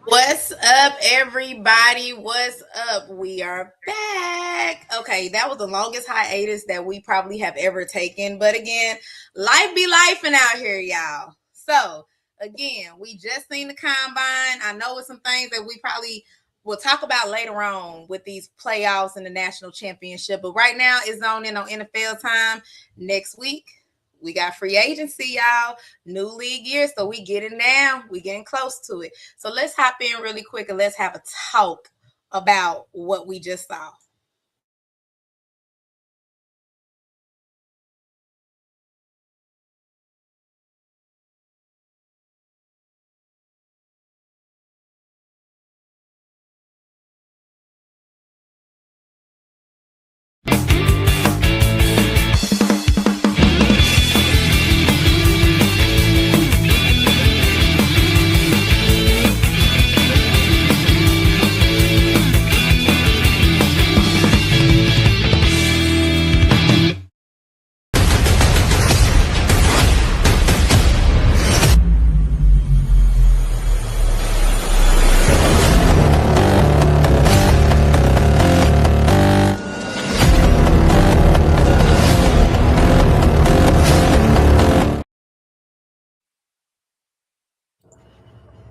What's up, everybody? What's up? We are back. Okay, that was the longest hiatus that we probably have ever taken. But again, life be lifing out here, y'all. So, again, we just seen the combine. I know it's some things that we probably will talk about later on with these playoffs and the national championship. But right now, it's on in on NFL time. Next week, we got free agency, y'all. New league year, so we getting down. We getting close to it. So let's hop in really quick and let's have a talk about what we just saw.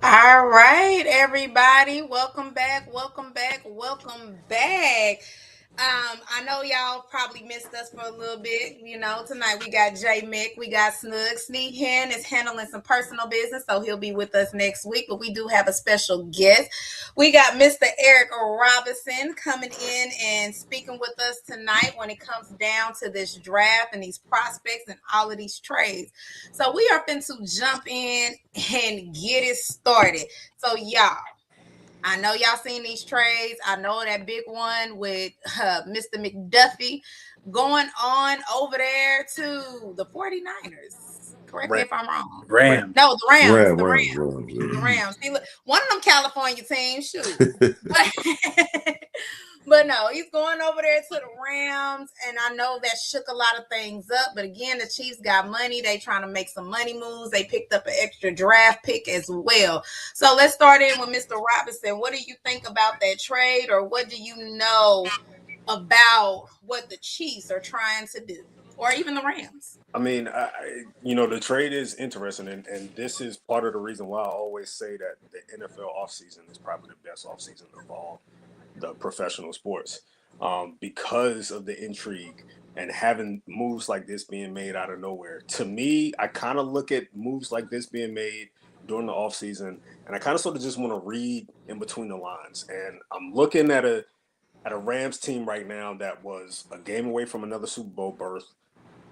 All right, everybody. Welcome back. Welcome back. Welcome back. I know y'all probably missed us for a little bit. Tonight we got J Mick, we got Snug. Sneak Hen is handling some personal business, so he'll be with us next week. But we do have a special guest. We got Mr. Eric Robinson coming in and speaking with us tonight when it comes down to this draft and these prospects and all of these trades. So we are going to jump in and get it started. So y'all, I know y'all seen these trades. I know that big one with Mr. McDuffie going on over there to the 49ers. Correct me if I'm wrong. Rams. No, the Rams. The Rams. See, look, one of them California teams, shoot. But no, he's going over there to the Rams, and I know that shook a lot of things up. But again, the Chiefs got money. They trying to make some money moves. They picked up an extra draft pick as well. So let's start in with Mr. Robinson. What do you think about that trade, or what do you know about what the Chiefs are trying to do, or even the Rams? I mean, the trade is interesting, and this is part of the reason why I always say that the NFL offseason is probably the best offseason of all the professional sports, because of the intrigue and having moves like this being made out of nowhere. To me, I kind of look at moves like this being made during the offseason, and I kind of sort of just want to read in between the lines. And I'm looking at a Rams team right now that was a game away from another Super Bowl berth.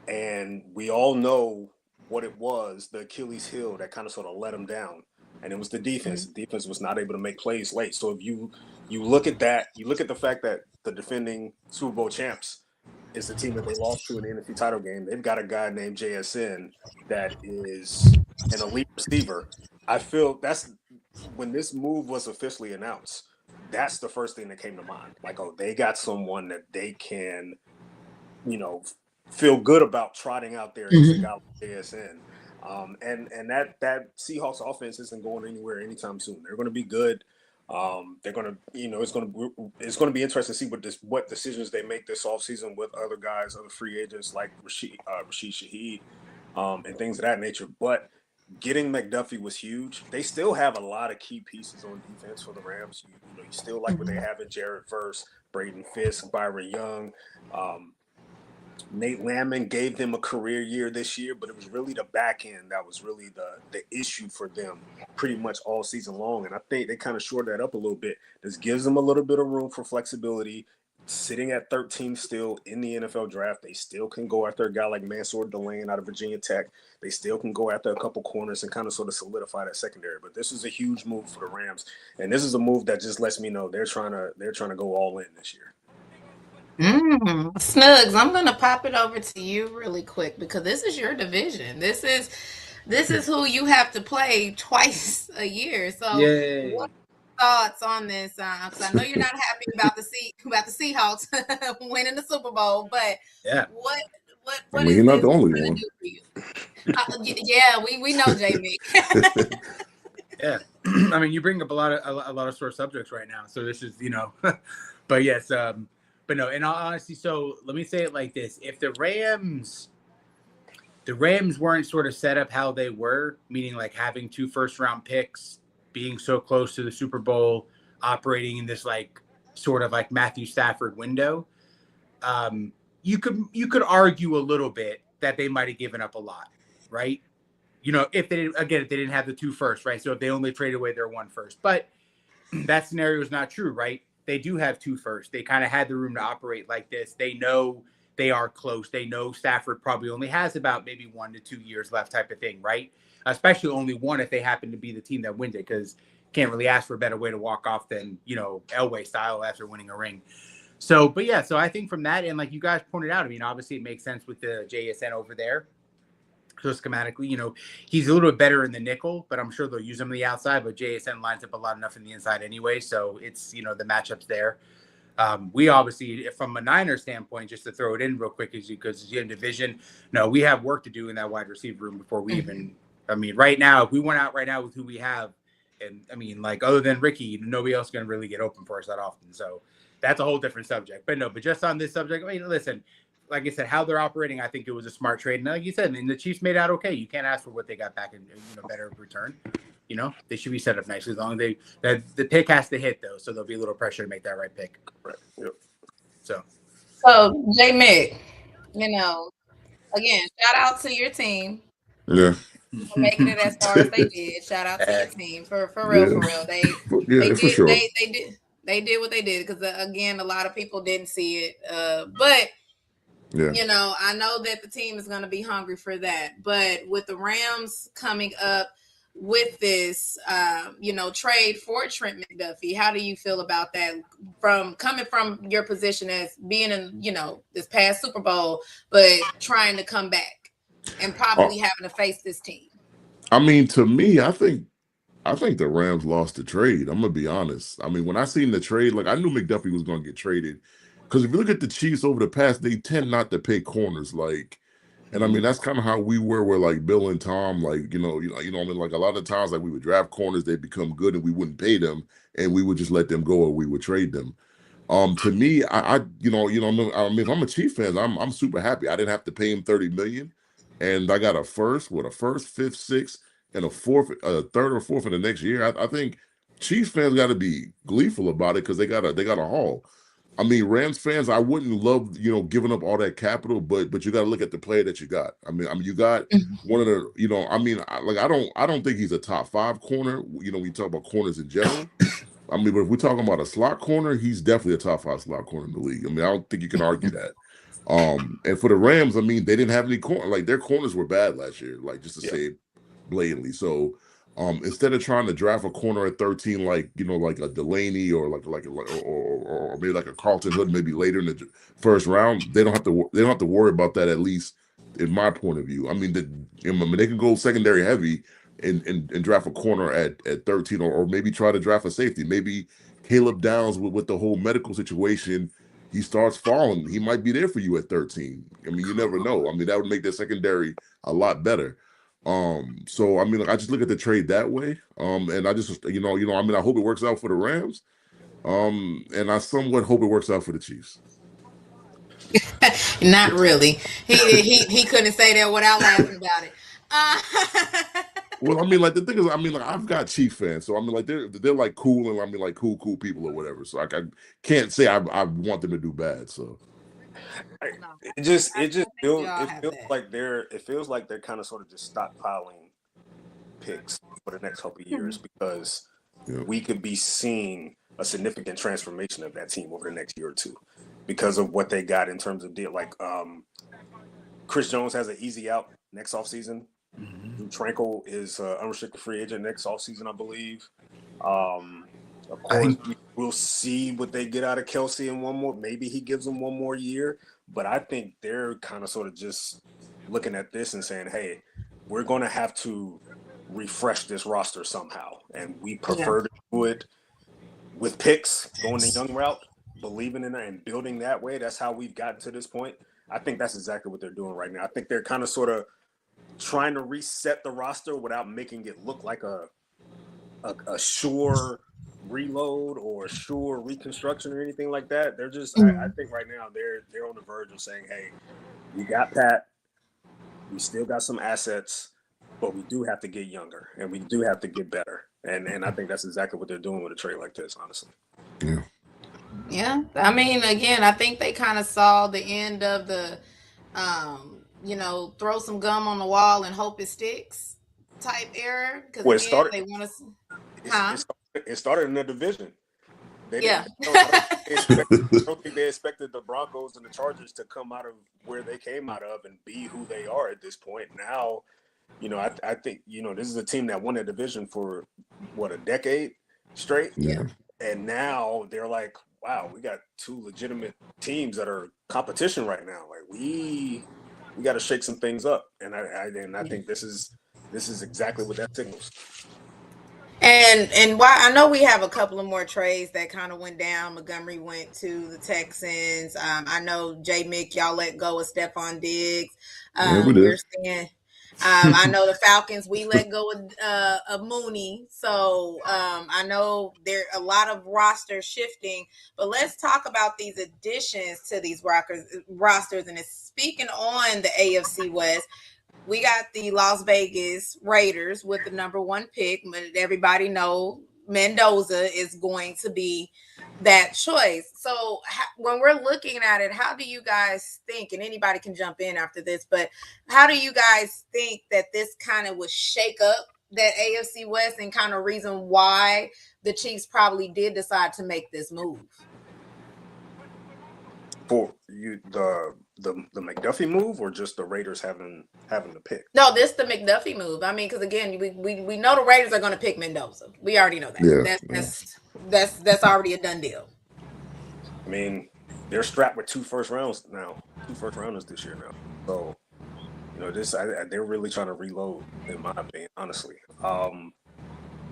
And we all know what it was, the Achilles heel that kind of sort of let them down. And it was the defense. The defense was not able to make plays late. So if you look at that, you look at the fact that the defending Super Bowl champs is the team that they lost to in the NFC title game. They've got a guy named JSN that is an elite receiver. I feel that's when this move was officially announced, that's the first thing that came to mind. Like, oh, they got someone that they can, feel good about trotting out there against a guy like JSN. And that Seahawks offense isn't going anywhere anytime soon. They're going to be good. They're going to, it's going to be interesting to see what decisions they make this offseason with other guys, other free agents like Rashid Shaheed, and things of that nature. But getting McDuffie was huge. They still have a lot of key pieces on defense for the Rams. You still like what they have in Jared Verse, Braden Fisk, Byron Young. Nate Landman gave them a career year this year, but it was really the back end that was really the issue for them pretty much all season long. And I think they kind of shored that up a little bit. This gives them a little bit of room for flexibility. Sitting at 13 still in the NFL draft, they still can go after a guy like Mansour Delane out of Virginia Tech. They still can go after a couple corners and kind of sort of solidify that secondary. But this is a huge move for the Rams, and this is a move that just lets me know they're trying to go all in this year. Snugs, I'm gonna pop it over to you really quick because this is your division. This is who you have to play twice a year. So, Yay. what thoughts on this? Because I know you're not happy about the Seahawks winning the Super Bowl, but Yeah. what you're not the only one. Yeah, we know, Jamie. Yeah. I mean, you bring up a lot of sore subjects right now. So this is, but yes, but no. In all honesty, so let me say it like this: if the Rams weren't sort of set up how they were, meaning like having 2 first-round picks, being so close to the Super Bowl, operating in this like sort of like Matthew Stafford window, um, you could argue a little bit that they might have given up a lot, right? If they didn't, again, if they didn't have the 2 first, right? So if they only traded away their 1 first, but that scenario is not true, right? They do have 2 first. They kind of had the room to operate like this. They know they are close. They know Stafford probably only has about maybe 1 to 2 years left, type of thing, right? Especially only one if they happen to be the team that wins it, because can't really ask for a better way to walk off than Elway style after winning a ring. So, but yeah, so I think from that, and like you guys pointed out, I mean, obviously it makes sense with the JSN over there. So schematically, he's a little bit better in the nickel, but I'm sure they'll use him on the outside. But JSN lines up a lot enough in the inside anyway, so it's the matchups there. We obviously, from a Niners standpoint, just to throw it in real quick, is because in division, no, we have work to do in that wide receiver room before we even. I mean, right now, if we went out right now with who we have, and I mean, like other than Ricky, nobody else is going to really get open for us that often. So that's a whole different subject. But no, but just on this subject, I mean, listen, like I said, how they're operating, I think it was a smart trade. And like you said, I mean, the Chiefs made out okay. You can't ask for what they got back in better return. They should be set up nicely as long as the pick has to hit though, so there'll be a little pressure to make that right pick. Right. Yep. So J Mick, again, shout out to your team Yeah. for making it as far as they did. Shout out to your team for real, Yeah. for real. They Yeah, for did sure. they did what they did because again, a lot of people didn't see it. But Yeah. I know that the team is going to be hungry for that. But with the Rams coming up with this, trade for Trent McDuffie, how do you feel about that? From coming from your position as being in, this past Super Bowl, but trying to come back and Uh, probably having to face this team. I mean, to me, I think the Rams lost the trade. I'm gonna be honest. I mean, when I seen the trade, like I knew McDuffie was gonna get traded. Because if you look at the Chiefs over the past, they tend not to pay corners. Like, and I mean that's kind of how we were like Bill and Tom. Like, I mean, like a lot of times, like we would draft corners, they become good, and we wouldn't pay them, and we would just let them go, or we would trade them. To me, I mean, if I'm a Chief fan, I'm super happy. I didn't have to pay him 30 million, and I got a first, fifth, sixth, and a third or fourth in the next year. I think Chiefs fans got to be gleeful about it because they got a haul. I mean, Rams fans, I wouldn't love giving up all that capital, but you got to look at the player that you got. I mean, you got one of the I mean, I don't think he's a top 5 corner. We talk about corners in general. I mean, but if we're talking about a slot corner, he's definitely a top 5 slot corner in the league. I mean, I don't think you can argue that. And for the Rams, I mean, they didn't have any corner. Like their corners were bad last year. Like just to Yeah. say it blatantly. So, instead of trying to draft a corner at 13, like like a Delaney or or maybe like a Carlton Hood, maybe later in the first round, they don't have to worry about that, at least in my point of view. I mean, they can go secondary heavy and draft a corner at 13, or maybe try to draft a safety. Maybe Caleb Downs with the whole medical situation, he starts falling. He might be there for you at 13. I mean, you never know. I mean, that would make their secondary a lot better. So I mean, like, I just look at the trade that way. And I just I mean, I hope it works out for the Rams. And I somewhat hope it works out for the Chiefs. Not really. He couldn't say that without laughing about it. Well, I mean, like the thing is, I mean, like I've got Chief fans, so I mean, like they're like cool, and I mean, like cool people or whatever. So I can't say I want them to do bad. So No, It just I think we feels all it have feels that. like they're kind of sort of just stockpiling picks for the next couple of years because yeah, we could be seeing a significant transformation of that team over the next year or two because of what they got in terms of deal. Like Chris Jones has an easy out next offseason. Drew Tranquil is unrestricted free agent next offseason, I believe. Of I course, think we'll see what they get out of Kelsey in one more. Maybe he gives them one more year. But I think they're kind of sort of just looking at this and saying, hey, we're going to have to refresh this roster somehow. And we Yeah. prefer to do it with picks, going the young route, believing in it and building that way. That's how we've gotten to this point. I think that's exactly what they're doing right now. I think they're kind of sort of trying to reset the roster without making it look like a a sure reload or a sure reconstruction or anything like that. They're just I Mhm. think right now they're on the verge of saying, hey, we got Pat, we still got some assets, but we do have to get younger and we do have to get better. And I think that's exactly what they're doing with a trade like this, honestly. Yeah. Yeah, I mean, again, I think they kind of saw the end of the, throw some gum on the wall and hope it sticks type era. Because Well, it again, started they want to, it's, huh? it started in the division. They Yeah. didn't. I don't think they expected. I don't think they expected the Broncos and the Chargers to come out of where they came out of and be who they are at this point. Now, I think this is a team that won a division for what, a decade straight, Yeah. Yeah. and now they're like, wow, we got two legitimate teams that are competition right now. Like we got to shake some things up, and I think this is exactly what that signals. And why I know we have a couple of more trades that kind of went down. Montgomery went to the Texans. I know Jay Mick, y'all let go of Stephon Diggs. Yeah, we We're did. seeing. I know the Falcons. We let go of Mooney, so I know there a lot of roster shifting. But let's talk about these additions to these rosters, and it's speaking on the AFC West. We got the Las Vegas Raiders with the number one pick. But everybody know Mendoza is going to be that choice. So when we're looking at it, how do you guys think? And anybody can jump in after this, but how do you guys think that this kind of would shake up that AFC West and kind of reason why the Chiefs probably did decide to make this move? For you, the McDuffie move, or just the Raiders having the pick? No, this the McDuffie move. I mean, because again, we know the Raiders are going to pick Mendoza. We already know that. Yeah. That's Yeah. that's already a done deal. I mean, they're strapped with two first rounds now, two first rounders this year now. So they're really trying to reload, in my opinion, honestly.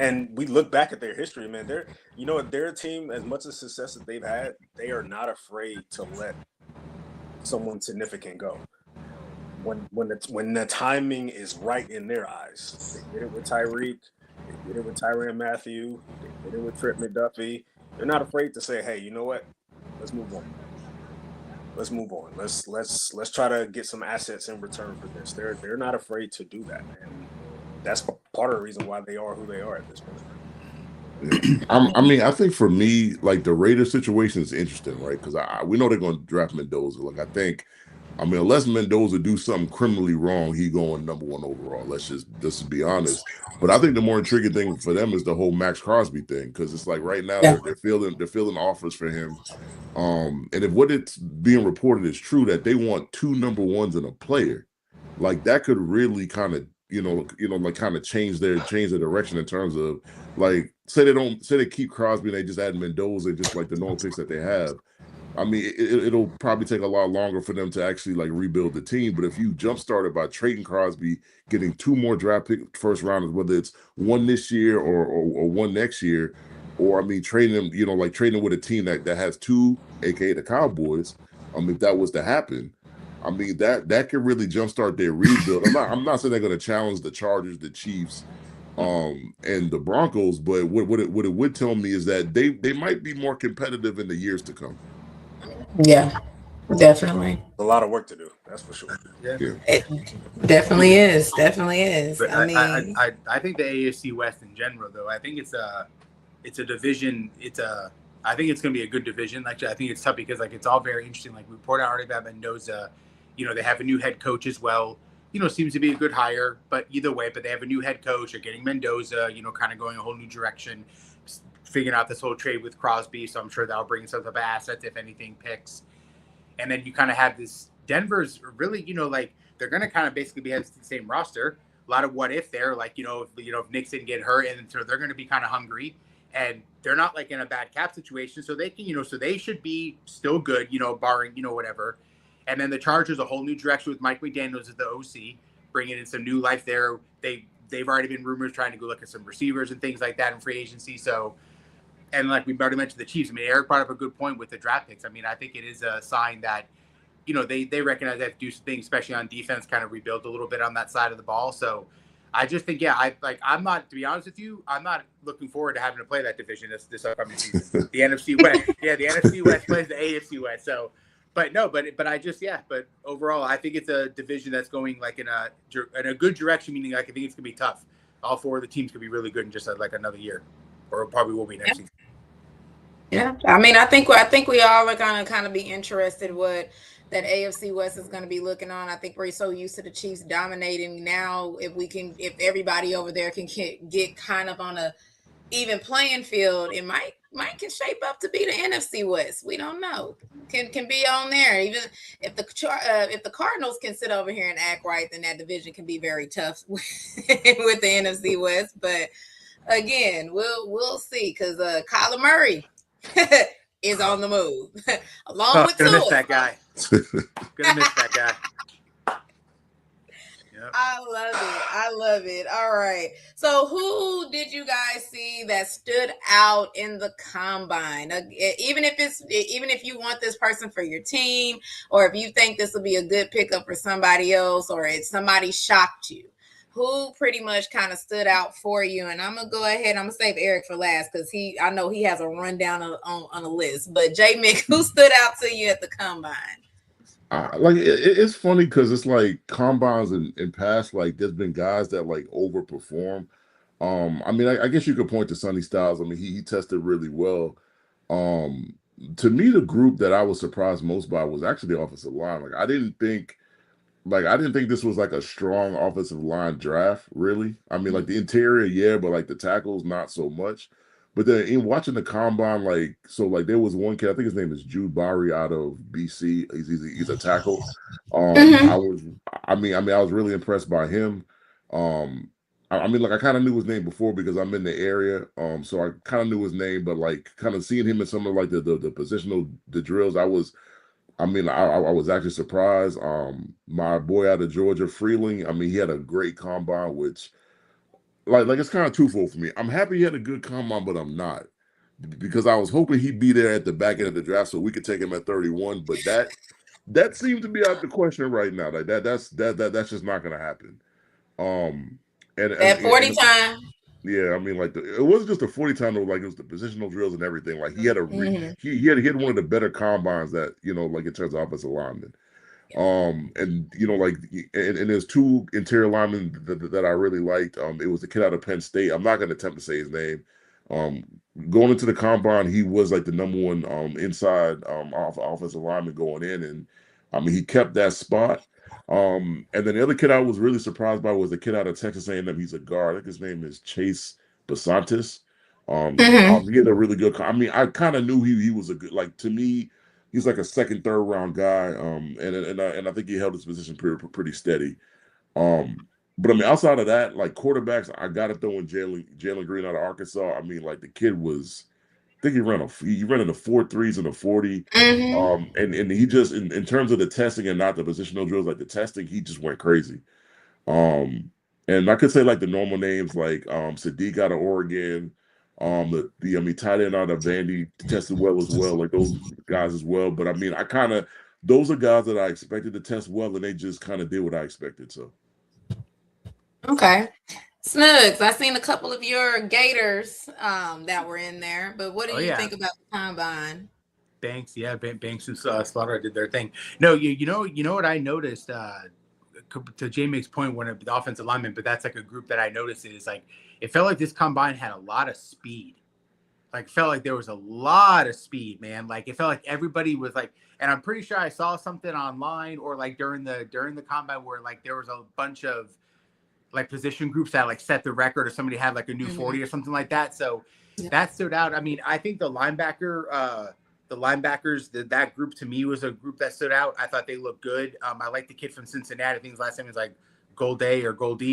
And we look back at their history, man. They're a team, as much as success that they've had, they are not afraid to let someone significant go when the timing is right in their eyes. They did it with Tyreek. They did it with Tyrann Mathieu. They did it with Trent McDuffie. They're not afraid to say, "Hey, you know what? Let's move on. Let's move on. Let's try to get some assets in return for this." They're not afraid to do that, and that's part of the reason why they are who they are at this point. Yeah. I mean, I think for me, like the Raiders situation is interesting, right? Because we know they're going to draft Mendoza. Like I think, I mean, unless Mendoza do something criminally wrong, he going number one overall. Let's just be honest. But I think the more intriguing thing for them is the whole Max Crosby thing, because it's like right now Yeah. they're fielding offers for him. And if what it's being reported is true, that they want two number ones and a player, like that could really kind of like kind of change their direction in terms of, like, say they keep Crosby and they just add Mendoza, just like the normal picks that they have. I mean, it'll probably take a lot longer for them to actually like rebuild the team. But if you jump started by trading Crosby, getting two more draft pick first rounders, whether it's one this year or one next year, or I mean trading them, like trading them with a team that has two, aka the Cowboys. If that was to happen, I mean that could really jumpstart their rebuild. I'm not saying they're going to challenge the Chargers, the Chiefs, and the Broncos, but what it would tell me is that they might be more competitive in the years to come. Yeah, definitely. A lot of work to do, that's for sure. Yeah. Yeah. It definitely is. Definitely is. But I mean, I think the AFC West in general, though, I think it's a division. I think it's going to be a good division. Actually, I think it's tough because like it's all very interesting. Like we reported already about Mendoza. They have a new head coach as well. Seems to be a good hire. But either way, they have a new head coach. They're getting Mendoza. Kind of going a whole new direction, figuring out this whole trade with Crosby. So I'm sure that'll bring some type of assets if anything picks. And then you kind of have this Denver's really, like they're going to kind of basically be the same roster. A lot of what if there, like, if Knicks didn't get hurt, and so they're going to be kind of hungry, and they're not like in a bad cap situation, so they can, so they should be still good, barring, whatever. And then the Chargers, a whole new direction with Mike McDaniels as the OC, bringing in some new life there. They've already been rumors trying to go look at some receivers and things like that in free agency. So, and like we already mentioned the Chiefs. I mean, Eric brought up a good point with the draft picks. I mean, I think it is a sign that they recognize they have to do some things, especially on defense, kind of rebuild a little bit on that side of the ball. So I just think, I'm not, to be honest with you, I'm not looking forward to having to play that division this upcoming season. The NFC West, the NFC West plays the AFC West. So, but I just, but overall, I think it's a division that's going like in a good direction. Meaning, like, I think it's gonna be tough. All four of the teams could be really good in just like another year, or probably will be next season. Yeah, I mean, I think we all are gonna kind of be interested what that AFC West is going to be looking on. I think we're so used to the Chiefs dominating. Now, if everybody over there can get kind of on a even playing field, it might can shape up to be the NFC West. We don't know. Can be on there. Even if the Cardinals can sit over here and act right, then that division can be very tough with the NFC West. But again, we'll see, because Kyler Murray is on the move along with Tua. Miss that guy. Gonna miss that guy. Yep. I love it. All right. So who did you guys see that stood out in the combine? Even if you want this person for your team, or if you think this will be a good pickup for somebody else, or if somebody shocked you, who pretty much kind of stood out for you? And I'm gonna go ahead. I'm gonna save Eric for last, because I know he has a rundown on a list. But J Mick, who stood out to you at the combine? It's funny because it's like combines in past, like there's been guys that like overperform. I mean, I guess you could point to Sonny Styles. I mean, he tested really well. Um, to me, the group that I was surprised most by was actually the offensive line. I didn't think this was like a strong offensive line draft, really. I mean, like the interior, yeah, but like the tackles, not so much. But then in watching the combine, there was one kid, I think his name is Jude Barry out of BC. He's a tackle. I was really impressed by him. I kind of knew his name before because I'm in the area. So I kind of knew his name, but like kind of seeing him in some of like the positional drills, I was actually surprised. My boy out of Georgia, Freeling, I mean, he had a great combine, which like it's kind of twofold for me. I'm happy he had a good combine, but I'm not, because I was hoping he'd be there at the back end of the draft so we could take him at 31. But that seems to be out the question right now. Like that's just not going to happen. And at 40 time. Yeah, I mean, like it wasn't just a 40 time though. Like it was the positional drills and everything. Like he had he had one of the better combines that, like in terms of offensive linemen. And there's two interior linemen that I really liked. It was the kid out of Penn State. I'm not going to attempt to say his name. Going into the combine, he was like the number one inside offensive lineman going in, and I mean he kept that spot. And then the other kid I was really surprised by was the kid out of Texas A&M. He's a guard. I think his name is Chase Basantis. He had a really good. I mean, I kind of knew he was a good. Like to me, he's like a second, third round guy. And I think he held his position pretty steady. But I mean, outside of that, like quarterbacks, I got to throw in Jalen Green out of Arkansas. I mean, like the kid was. I think he ran in the 4.3s and the 40. And he just in terms of the testing and not the positional drills, like the testing, he just went crazy. And I could say like the normal names like Sadiq out of Oregon, tight end out of Vandy tested well as well, like those guys as well. But I mean, those are guys that I expected to test well, and they just kind of did what I expected. So okay. Snugs, I seen a couple of your Gators that were in there, but what do you think about the combine? Banks and Slaughter did their thing. No, you know what I noticed, to Jamie's point, when the offensive lineman, but that's like a group that I noticed is like it felt like this combine had a lot of speed. Like felt like there was a lot of speed, man. Like it felt like everybody was like, and I'm pretty sure I saw something online or like during the combine where like there was a bunch of like position groups that like set the record, or somebody had like a new 40 or something like that. So that stood out. I mean, I think the linebackers, that group to me was a group that stood out. I thought they looked good. I like the kid from Cincinnati. I think his last name was like Goldie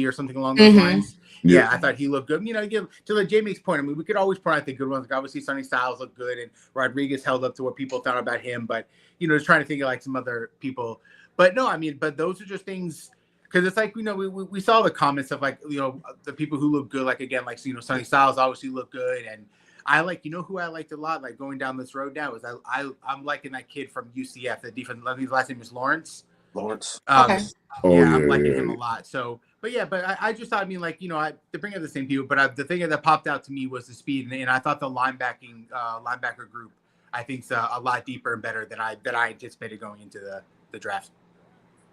or something along those lines. Yeah, I thought he looked good. To like Jamie's point, I mean, we could always point out the good ones. Like obviously Sonny Styles looked good, and Rodriguez held up to what people thought about him. But just trying to think of like some other people. But no, I mean, but those are just things. Because it's like, we saw the comments of like, the people who look good, like again, like, Sonny Styles obviously look good. And I like, who I liked a lot, like going down this road now is I'm liking that kid from UCF, the defense. His last name is Lawrence. Lawrence. Okay. I'm liking him a lot. So But yeah, but I just thought, I mean, like, to bring up the same people, but the thing that popped out to me was the speed, and I thought the linebacker group, I think, is a lot deeper and better than I anticipated going into the draft.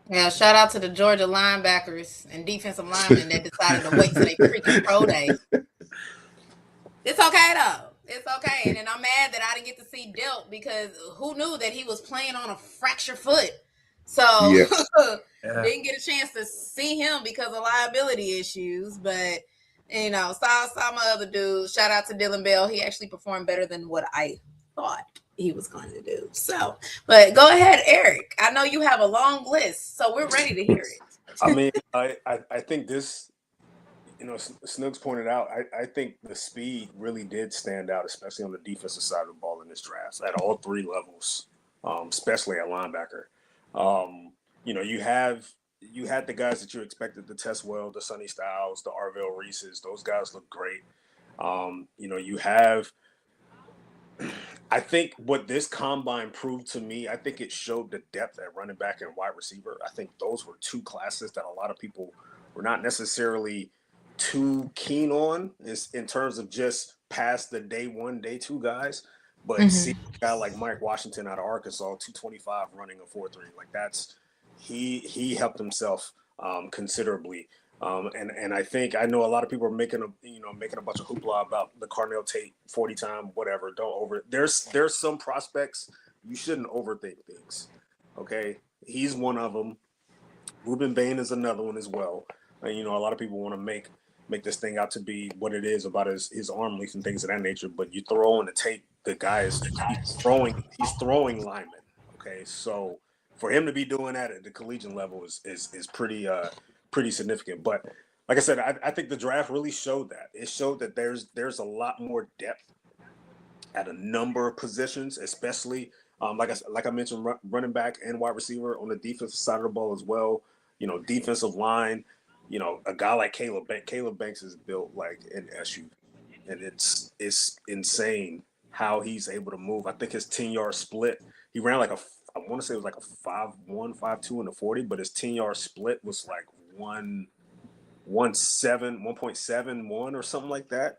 Yeah, shout out to the Georgia linebackers and defensive linemen that decided to wait till they freaking pro day. It's okay though. It's okay. And then I'm mad that I didn't get to see Delt because who knew that he was playing on a fractured foot. So didn't get a chance to see him because of liability issues. But saw my other dude. Shout out to Dylan Bell. He actually performed better than what I thought he was going to do. So, but go ahead, Eric. I know you have a long list, so we're ready to hear it. I mean, I think this, Snooks pointed out, I think the speed really did stand out, especially on the defensive side of the ball in this draft at all three levels, especially at linebacker. You had the guys that you expected to test well, the Sonny Styles, the Arvell Reeses. Those guys look great. You have. I think what this combine proved to me, I think it showed the depth at running back and wide receiver. I think those were two classes that a lot of people were not necessarily too keen on in terms of just past the day one, day two guys. But see a guy like Mike Washington out of Arkansas, 225 running a 4.3, like he helped himself considerably. And I know a lot of people are making a bunch of hoopla about the Carnell Tate 40 time, whatever. There's some prospects you shouldn't overthink things. Okay, he's one of them. Ruben Bain is another one as well. A lot of people want to make this thing out to be what it is about his arm length and things of that nature. But you throw on the tape, the guy he's throwing linemen. Okay, so for him to be doing that at the collegiate level is pretty significant. But like I said, I think the draft really showed that. It showed that there's a lot more depth at a number of positions, especially like I mentioned, running back and wide receiver on the defensive side of the ball as well. Defensive line. A guy like Caleb Banks is built like an SU, and it's insane how he's able to move. I think his 10-yard split, he ran I want to say it was like a 5.1, 5.2 in the 40, but his 10-yard split was like 1.71 or something like that.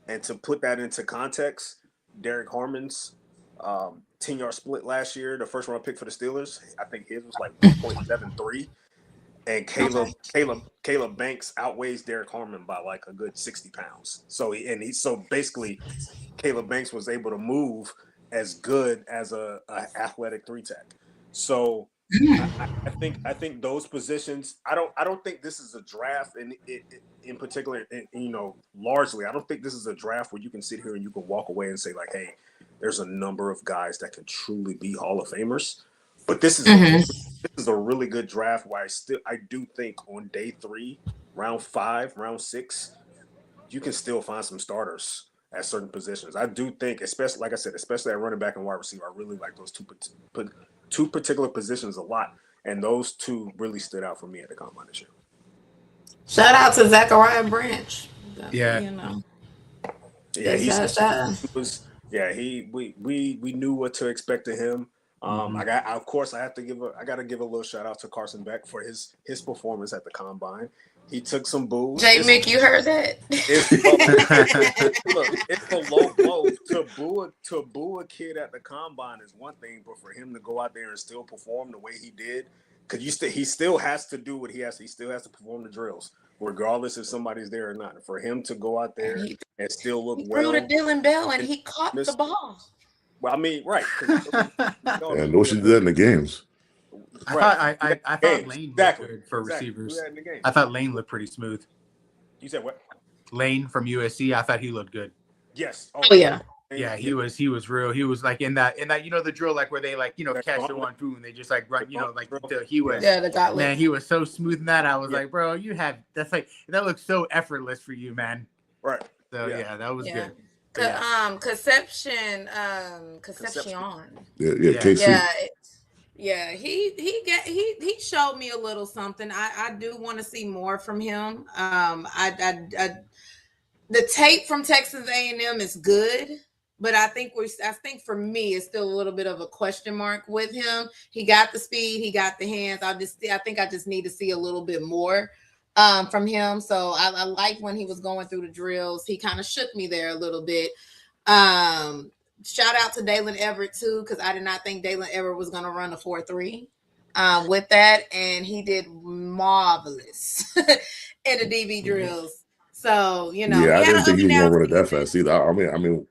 And to put that into context, Derek Harmon's 10-yard split last year, the first round pick for the Steelers, I think his was like 1.73. And Caleb Banks outweighs Derek Harmon by like a good 60 pounds. So basically Caleb Banks was able to move as good as a athletic 3-tech. So I think those positions. I don't think this is a draft, and in particular, largely, I don't think this is a draft where you can sit here and you can walk away and say like, hey, there's a number of guys that can truly be Hall of Famers. But this is a really good draft. Where I do think on day 3, round 5, round 6, you can still find some starters at certain positions. I do think, especially like I said, especially at running back and wide receiver, I really like those two particular positions a lot, and those two really stood out for me at the combine this year. Shout out to Zachariah Branch. Yeah, we knew what to expect of him. I got to give a little shout out to Carson Beck for his performance at the combine. He took some boos. Mick, you heard that? It's a low blow to boo a kid at the combine is one thing, but for him to go out there and still perform the way he did, because he still has to do what he has. He still has to perform the drills, regardless if somebody's there or not. For him to go out there and still look well. He threw to Dylan Bell and he caught the ball. Well, I mean, right. And no, she did that in the games. I thought Lane looked good for receivers. I thought Lane looked pretty smooth. You said what? Lane from USC. I thought he looked good. Yes. Oh yeah. Yeah, he was real. He was like in that the drill, like where they catch the one through and they just like run, he was man, he was so smooth in that. I was like, bro, that looks so effortless for you, man. Right. So that was good. Concepcion. Yeah, he showed me a little something. I do want to see more from him. The tape from Texas A&M is good, but I think for me it's still a little bit of a question mark with him. He got the speed, he got the hands. I think I just need to see a little bit more. from him. So I liked when he was going through the drills. He kind of shook me there a little bit. Um, Shout out to Dalen Everett too, because I did not think Dalen Everett was gonna run a 4.3 with that, and he did marvelous in the DB drills. So he Yeah, I had an didn't think up he and was gonna down run it that season. fast either. I mean,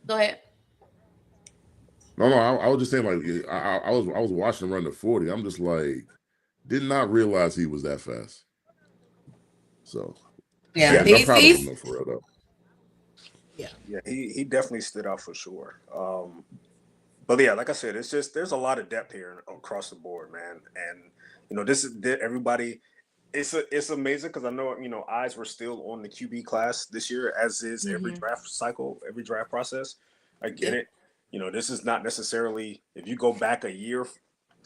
Go ahead. no, I was just saying like I was watching him run the 40. I'm just like, did not realize he was that fast. So Yeah, Yeah, yeah, I'm proud of him he's though, for real though. yeah. yeah, he definitely stood out for sure. But yeah, like I said, it's just there's a lot of depth here across the board, man. And this is everybody. It's amazing because I know eyes were still on the QB class this year, as is every Mm-hmm. draft cycle, every draft process. I get Yep. it. This is not necessarily if you go back a year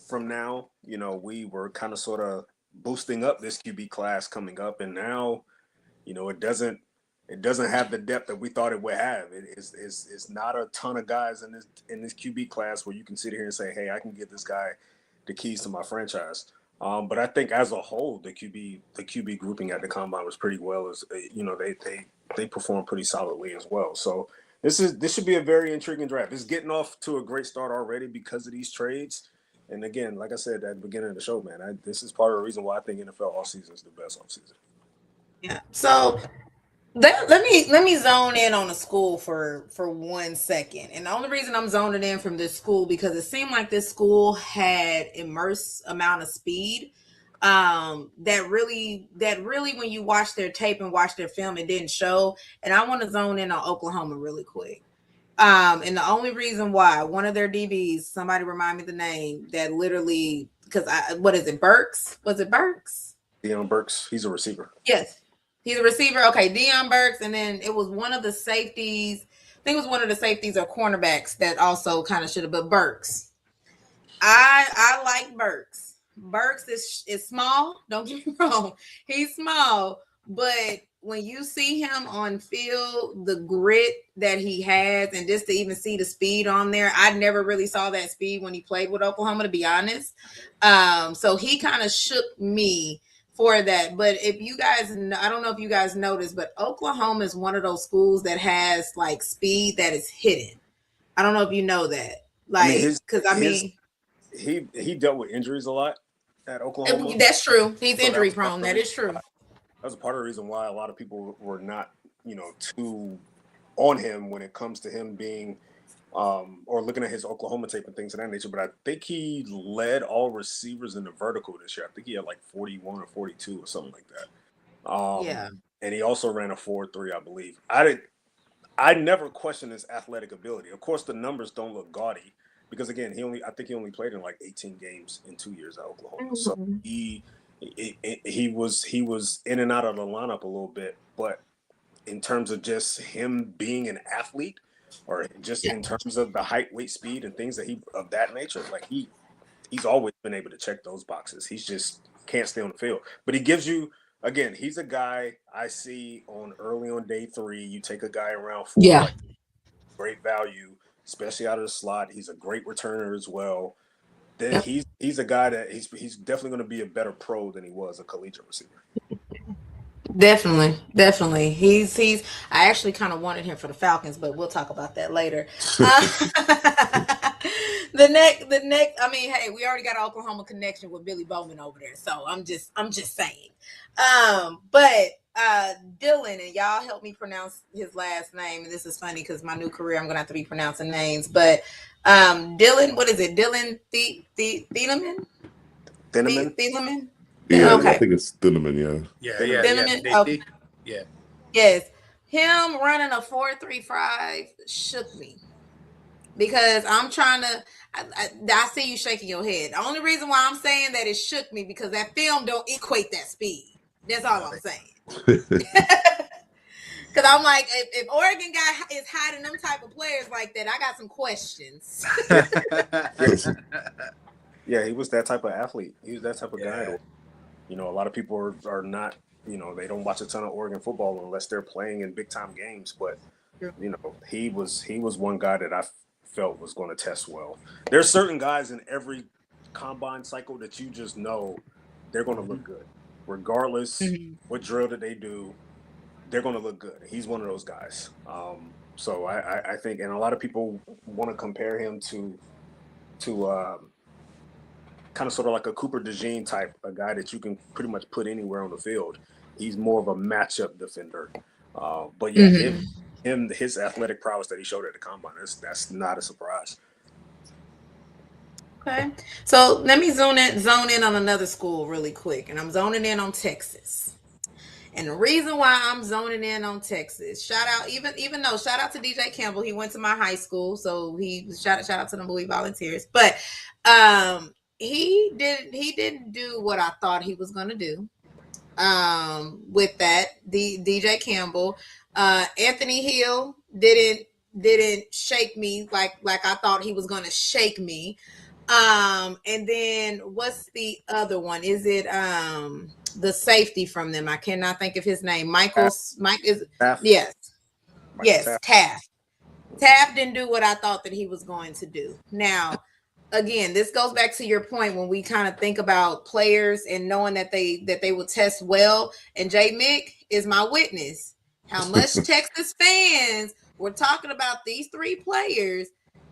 from now. We were kind of sort of boosting up this QB class coming up, and now it doesn't have the depth that we thought it would have. It's not a ton of guys in this QB class where you can sit here and say, hey, I can give this guy the keys to my franchise. But I think as a whole, the QB grouping at the combine was pretty well. As they performed pretty solidly as well. So this should be a very intriguing draft. It's getting off to a great start already because of these trades. And again, like I said at the beginning of the show, man, this is part of the reason why I think NFL offseason is the best offseason. Yeah. So let me zone in on the school for 1 second. And the only reason I'm zoning in from this school because it seemed like this school had immense amount of speed. That really when you watch their tape and watch their film, it didn't show. And I want to zone in on Oklahoma really quick. And the only reason why one of their DBs, somebody remind me the name, that literally because what is it, Burks? Was it Burks? Deion Burks, he's a receiver. Yes. He's a receiver. Okay, Deion Burks, and then it was one of the safeties. I think it was one of the safeties or cornerbacks that also kind of should have, but Burks. I like Burks. Burks is small. Don't get me wrong. He's small, but when you see him on field, the grit that he has, and just to even see the speed on there, I never really saw that speed when he played with Oklahoma, to be honest. So he kind of shook me for that. But if you guys, I don't know if you guys noticed, but Oklahoma is one of those schools that has like speed that is hidden. I don't know if you know that, I mean, like, because I his mean, he dealt with injuries a lot at Oklahoma, that's true. He's so that injury was part prone. of the That reason is true. that was part of the reason why a lot of people were not too on him when it comes to him being or looking at his Oklahoma tape and things of that nature. But I think he led all receivers in the vertical this year. I think he had like 41 or 42 or something like that. Yeah. And he also ran a 4.3, I believe. I never questioned his athletic ability. Of course, the numbers don't look gaudy because again, I think he only played in like 18 games in 2 years at Oklahoma. So Mhm. he was in and out of the lineup a little bit, but in terms of just him being an athlete, or just Yeah. in terms of the height, weight, speed, and things that he of that nature, like he's always been able to check those boxes. He's just can't stay on the field, but he gives you. Again, he's a guy I see on early on day 3. You take a guy around 4, Yeah. like great value, especially out of the slot. He's a great returner as well. Then Yep. he's a guy that he's definitely going to be a better pro than he was a collegiate receiver. Definitely, definitely. He's. I actually kind of wanted him for the Falcons, but we'll talk about that later. The next. I mean, hey, we already got an Oklahoma connection with Billy Bowman over there, so I'm just saying. But Dylan, and y'all help me pronounce his last name. And this is funny because my new career, I'm gonna have to be pronouncing names. But Dylan, what is it? Dylan Thieleman? Thinaman, Thieleman? Yeah, I Okay. think it's Cinnamon. Yeah, Yeah. Cinnamon. Okay. Safety. Yeah. Yes. Him running a 4.35 shook me because I'm trying to. I see you shaking your head. The only reason why I'm saying that it shook me because that film don't equate that speed. That's all I'm saying. Because I'm like, if Oregon guy is hiding them type of players like that, I got some questions. yeah, he was that type of athlete. He was that type of guy. Yeah. A lot of people are not. They don't watch a ton of Oregon football unless they're playing in big time games. But he was one guy that I felt was going to test well. There's certain guys in every combine cycle that you just know they're going to look good, regardless Mhm. what drill that they do. They're going to look good. He's one of those guys. So I think, and a lot of people want to compare him to kind of sort of like a Cooper DeJean type, a guy that you can pretty much put anywhere on the field. He's more of a matchup defender. But yeah, Mhm. his athletic prowess that he showed at the combine, that's not a surprise. Okay. So let me zone in on another school really quick, and I'm zoning in on Texas. And the reason why I'm zoning in on Texas, even though shout out to DJ Campbell, he went to my high school, so he shout out to the Louis Volunteers. But he didn't do what I thought he was gonna do. With that, the DJ Campbell, Anthony Hill didn't shake me like I thought he was gonna shake me. And then what's the other one? Is it the safety from them? I cannot think of his name. Mike is Taft, yes. Michael Yes, Taft. Taft. Taft didn't do what I thought that he was going to do. Now, again, this goes back to your point when we kind of think about players and knowing that they will test well. And J Mick is my witness. How much Texas fans were talking about these three players.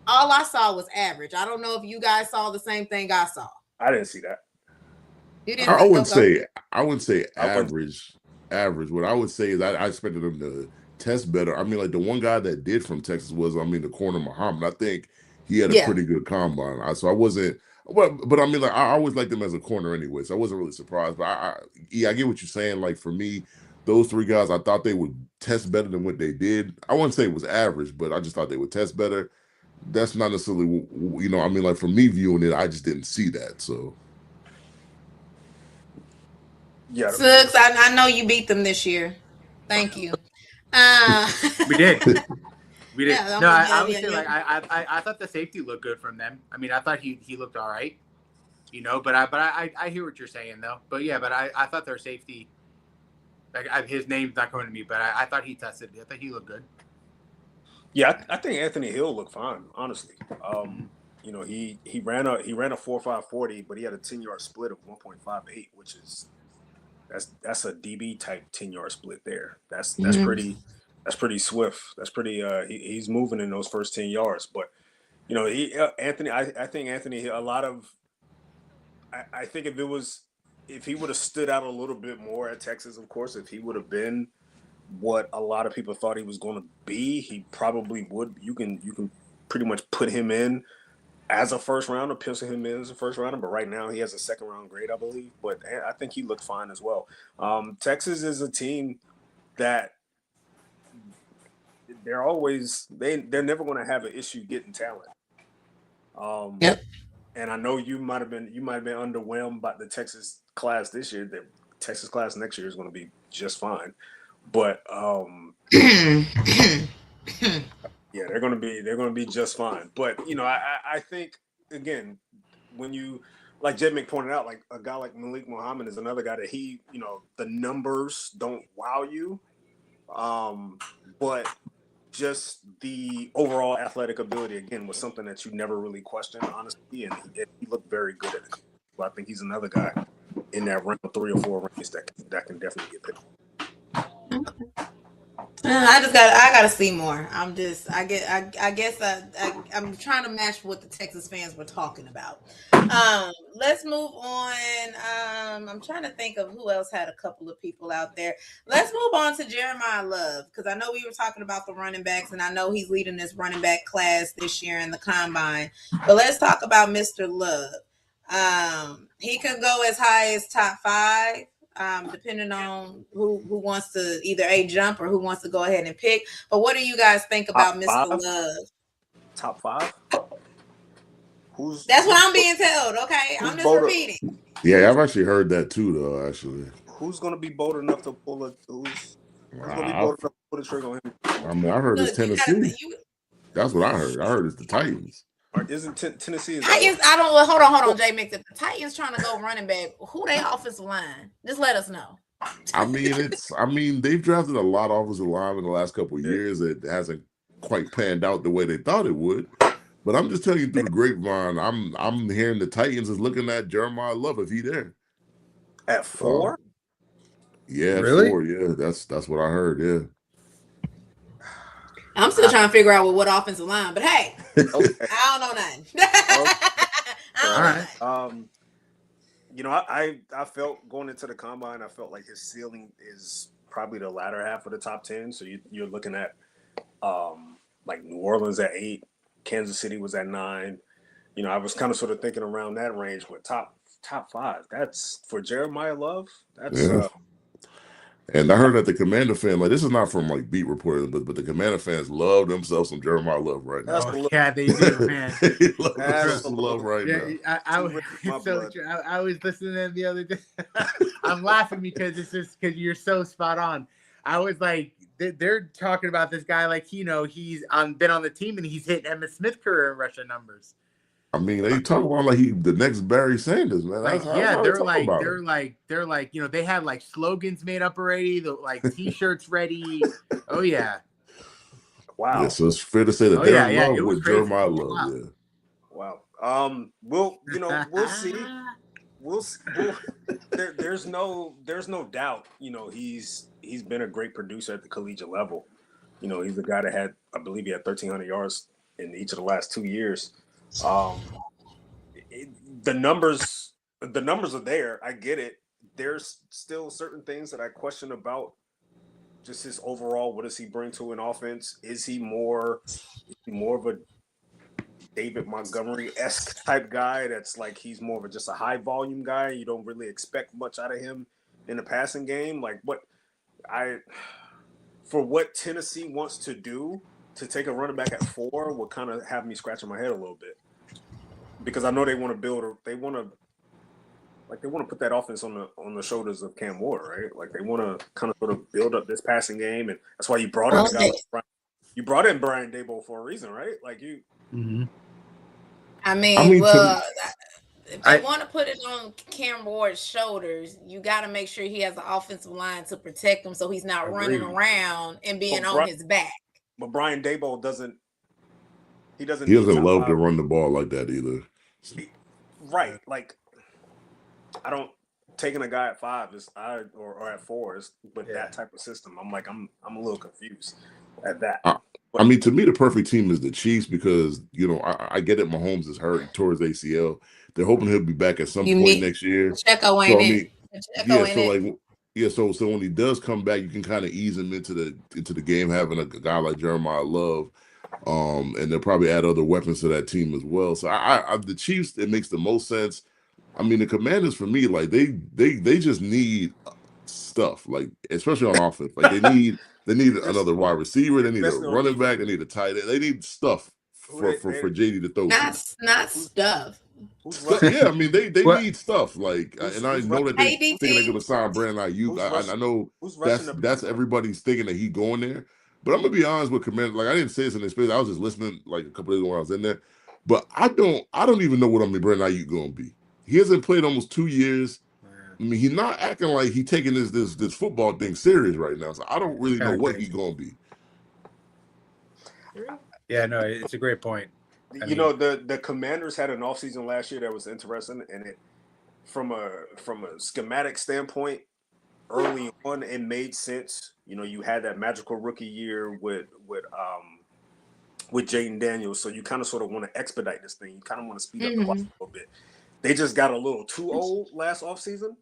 All I saw was average. I don't know if you guys saw the same thing I saw. I didn't see that. You didn't I see wouldn't okay. say I wouldn't say I wouldn't. average. What I would say is I expected them to test better. I mean, like the one guy that did from Texas was the corner Muhammad. I think he had a Yeah. pretty good combine. So I wasn't. But I mean, like I always liked him as a corner anyway, so I wasn't really surprised. But I get what you're saying. Like for me, those three guys, I thought they would test better than what they did. I wouldn't say it was average, but I just thought they would test better. That's not necessarily, I mean, like for me viewing it, I just didn't see that. So Yeah, Suggs, I know you beat them this year. Thank you. Uh, We did. We did. Yeah, No, I I mean, would yeah, say yeah. like I thought the safety looked good from them. I mean, I thought he looked all right, But I hear what you're saying though. But yeah, but I thought their safety, like his name's not coming to me, but I thought he tested. I thought he looked good. Yeah, I think Anthony Hill looked fine, honestly. He ran a 4.5 40, but he had a 10-yard split of 1.58, which is that's a DB type 10-yard split there. That's Mhm. pretty swift. That's pretty he's moving in those first 10 yards. But I think Anthony Hill, I think if he would have stood out a little bit more at Texas, of course, if he would have been what a lot of people thought he was going to be, he probably would. You can pretty much put him in as a first rounder, pencil him in as a first rounder. But right now he has a second round grade, I believe. But I think he looked fine as well. Texas is a team that they're never going to have an issue getting talent. Yep. And I know you might have been underwhelmed by the Texas class this year. The Texas class next year is going to be just fine. But yeah, they're going to be just fine. But I think again, when you, like Jed Mick pointed out, like a guy like Malik Muhammad is another guy that the numbers don't wow you, but just the overall athletic ability again was something that you never really questioned, honestly, and he looked very good at it. So I think he's another guy in that round 3 or 4 range that can definitely get picked. I gotta see more. I'm trying to match what the Texas fans were talking about. Let's move on. I'm trying to think of who else had a couple of people out there. Let's move on to Jeremiah Love, because I know we were talking about the running backs, and I know he's leading this running back class this year in the combine. But let's talk about Mr. Love. He could go as high as top 5. Depending on who wants to either jump or who wants to go ahead and pick. But what do you guys think about Mr. Love? Top 5? That's what I'm being told. Okay, I'm just repeating. Yeah, I've actually heard that too, though. Actually, who's going to be bold enough to pull who's going to be bold enough to pull the trigger on him? I mean, I heard it's Tennessee. That's what I heard. I heard it's the Titans. Or isn't Tennessee? Titans? I don't. Hold on, Jay Mix. If the Titans trying to go running back, who they offensive line? Just let us know. I mean, they've drafted a lot of offensive line in the last couple of years. It hasn't quite panned out the way they thought it would. But I'm just telling you through the grapevine, I'm hearing the Titans is looking at Jeremiah Love if he there. At 4? Yeah, at Really? 4. Yeah, that's what I heard. Yeah. I'm still trying to figure out what offensive line, but hey, Okay. I don't know nothing. Okay. I Fair All don't know right. enough. nothing. I felt going into the combine, I felt like his ceiling is probably the latter half of the top 10. So you're looking at like New Orleans at 8, Kansas City was at 9. I was kind of sort of thinking around that range, but top 5. That's for Jeremiah Love. That's Yeah. And I heard that the Commander fan, like this is not from like beat reporters, but the Commander fans love themselves some Jeremiah Love right that's now. Oh a little yeah, they do, man. They love that's themselves a some love little right Yeah, now. too rich for my so blood. I was listening to them the other day. I'm laughing because it's just because you're so spot on. I was like, they're talking about this guy like he's been on the team and he's hitting Emmitt Smith career rushing numbers. I mean, they talk about like he the next Barry Sanders, man. That's Like, how yeah, they talk about him. they're like, they had like slogans made up already, the like T-shirts ready. Oh yeah, Yeah, Wow. so it's fair to say that oh they're yeah, in yeah. love It was with crazy. Jeremiah Check 'em Love. out. Yeah. Wow. We'll see. We'll there's no doubt, he's been a great producer at the collegiate level. He's the guy that I believe he had 1,300 yards in each of the last 2 years. Um, the numbers are there. I get it. There's still certain things that I question about just his overall. What does he bring to an offense? Is he more of a David Montgomery-esque type guy that's like he's more of just a high volume guy? You don't really expect much out of him in the passing game. Like for what Tennessee wants to do to take a running back at 4 would kind of have me scratching my head a little bit, because I know they want to put that offense on the shoulders of Cam Ward, right? Like they want to kind of sort of build up this passing game, and that's why you brought in a guy like Brian. You brought in Brian Daboll for a reason, right? Like you. Mm-hmm. I mean, well, if they I- want to put it on Cam Ward's shoulders, you got to make sure he has an offensive line to protect him, so he's not running Agreed. around and being on his back. But Brian Daboll doesn't. He doesn't love five. to run the ball like that either. Right. Like I don't taking a guy at 5 or at 4 is with that type of system. I'm a little confused at that. I mean, to me, the perfect team is the Chiefs because I get it. Mahomes is hurt, he tore his ACL. They're hoping he'll be back at some point next year. Checo So I ain't mean, it. yeah. So like, yeah. So when he does come back, you can kind of ease him into the game, having a guy like Jeremiah Love, and they'll probably add other weapons to that team as well. So the Chiefs, it makes the most sense. I mean, the Commanders for me, like they just need stuff, like especially on offense. Like they need another wide receiver. They need a running back. They need a tight end. They need stuff for JD to throw. Not stuff. Yeah, I mean they need stuff. Like, and I know that they think they're going to sign Brandon Ayuk. I know that's everybody's thinking that he going there. But I'm gonna be honest with Commander. Like I didn't say this in the space. I was just listening like a couple days ago when I was in there. But I don't even know what Brandon Ayuk going to be. He hasn't played almost 2 years. I mean, he's not acting like he's taking this football thing serious right now. So I don't really know what he's going to be. Yeah, no, it's a great point. The Commanders had an offseason last year that was interesting, and it from a schematic standpoint, early on, it made sense. You had that magical rookie year with Jaden Daniels, so you kind of sort of want to expedite this thing. You kind of want to speed up the clock a little bit. They just got a little too old last offseason.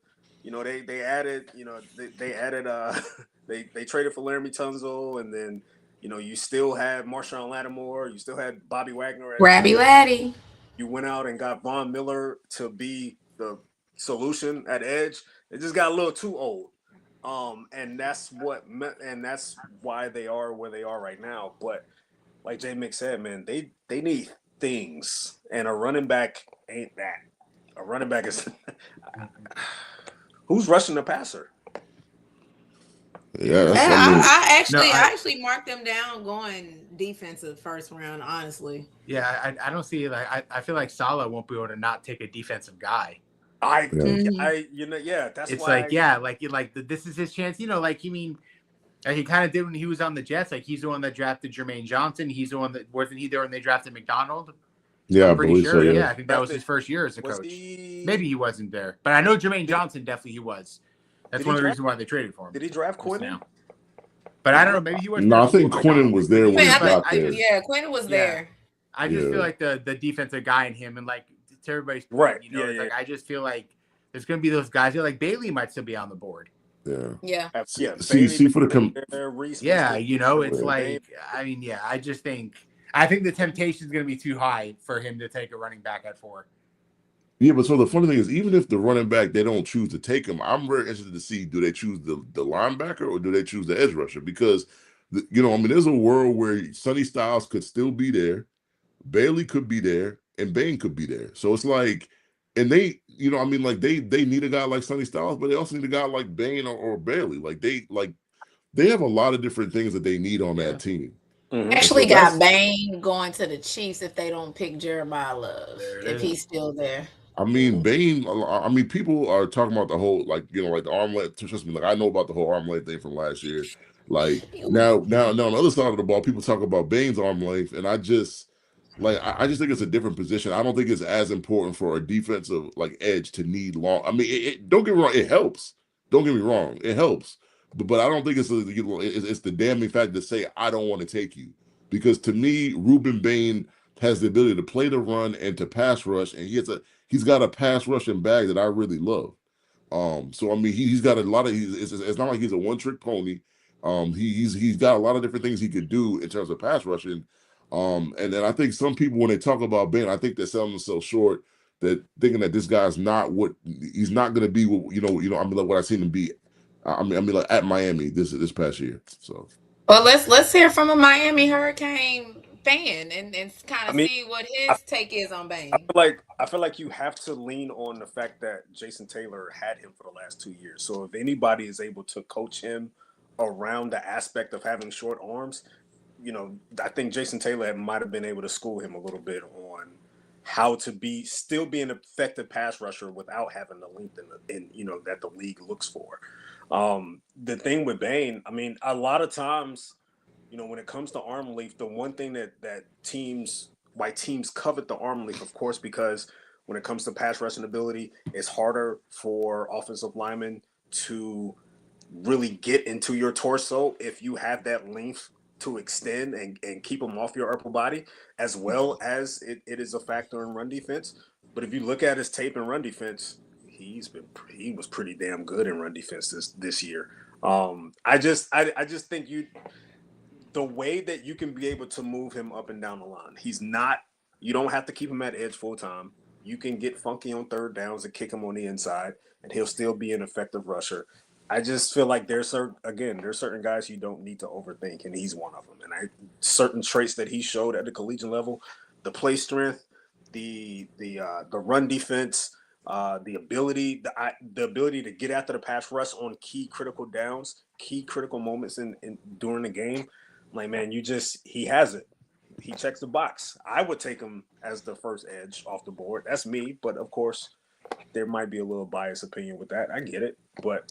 They added, they traded for Laramie Tunzel, and then you still had Marshawn Lattimore, you still had Bobby Wagner. Rabby Laddie. You went out and got Von Miller to be the solution at edge. It just got a little too old. And that's why they are where they are right now. But like J Mick said, man, they need things, and a running back ain't that. A running back is who's rushing the passer. Yeah, I actually marked them down going defensive first round. Honestly, yeah, I don't see I feel like Salah won't be able to not take a defensive guy. That's it's why this is his chance. Like he kind of did when he was on the Jets. Like he's the one that drafted Jermaine Johnson. He's the one that wasn't he there when they drafted McDonald. Yeah, I I'm pretty believe so. sure. Yeah. Yeah, I think that was his first year as a Was coach. he? Maybe he wasn't there, but I know Jermaine Did, Johnson definitely he was. That's did one he of the draft? reasons why they traded for him. Did he draft Just Quinnen? now, but I don't know. Maybe he wasn't there No, I before think Quinnen McDonald. was there when he I But think, got there. yeah, Quentin was yeah, there. I just feel Yeah. like the defensive guy in him, and like to everybody's point, Right. you know, Yeah, it's yeah. like I just feel like there's gonna be those guys. Like Bailey might still be on the board. Yeah. Yeah. Yeah. See, Bailey for the there, Reese can Yeah, still you know, it's Bain. like I mean, yeah, I think the temptation is gonna be too high for him to take a running back at 4. Yeah, but so the funny thing is, even if the running back they don't choose to take him, I'm very interested to see do they choose the linebacker or do they choose the edge rusher? Because you know, I mean, there's a world where Sonny Styles could still be there, Bailey could be there, and Bain could be there. So it's like, and they, you know, I mean, like they need a guy like Sonny Styles, but they also need a guy like Bain or Bailey. Like they have a lot of different things that they need on Yeah. that team. Mm-hmm. And so Actually got that's, Bane going to the Chiefs if they don't pick Jeremiah Love, There it if is. he's still there. I mean, Bane. I mean, people are talking about the whole, like, you know, like the arm length. Trust me, like I know about the whole arm length thing from last year. Like now, on the other side of the ball, people talk about Bane's arm length, and I just like I just think it's a different position. I don't think it's as important for a defensive like edge to need long. I mean, don't get me wrong, it helps. Don't get me wrong, it helps. But I don't think it's the damning fact to say I don't want to take you, because to me, Ruben Bain has the ability to play the run and to pass rush, and he's got a pass rushing bag that I really love. So I mean, he's got a lot of. It's not like he's a one trick pony. He's got a lot of different things he could do in terms of pass rushing. And then I think some people, when they talk about Ben, I think they're selling themselves short. That thinking that this guy's not what he's not going to be. What, I mean, like what I've seen him be. I mean, like at Miami this past year. So. Well, let's hear from a Miami Hurricane fan and kind I of mean, see what I, his take is on I Bane. feel like you have to lean on the fact that Jason Taylor had him for the last 2 years. So if anybody is able to coach him around the aspect of having short arms, you know, I think Jason Taylor might have been able to school him a little bit on how to still be an effective pass rusher without having the length in you know that the league looks for. The thing with Bain, I mean, a lot of times, you know, when it comes to arm length, the one thing that teams covet the arm length, of course, because when it comes to pass rushing ability, it's harder for offensive linemen to really get into your torso if you have that length to extend and keep them off your upper body, as well as it is a factor in run defense. But if you look at his tape in run defense, he was pretty damn good in run defense this year. I just think the way that you can be able to move him up and down the line, you don't have to keep him at edge full time. You can get funky on third downs and kick him on the inside, and he'll still be an effective rusher. I just feel like there's certain guys you don't need to overthink, and he's one of them. And certain traits that he showed at the collegiate level, the play strength, the run defense, the ability to get after the pass rush on key critical downs, key critical moments in during the game. Like, man, he has it. He checks the box. I would take him as the first edge off the board. That's me, but of course, there might be a little biased opinion with that. I get it, but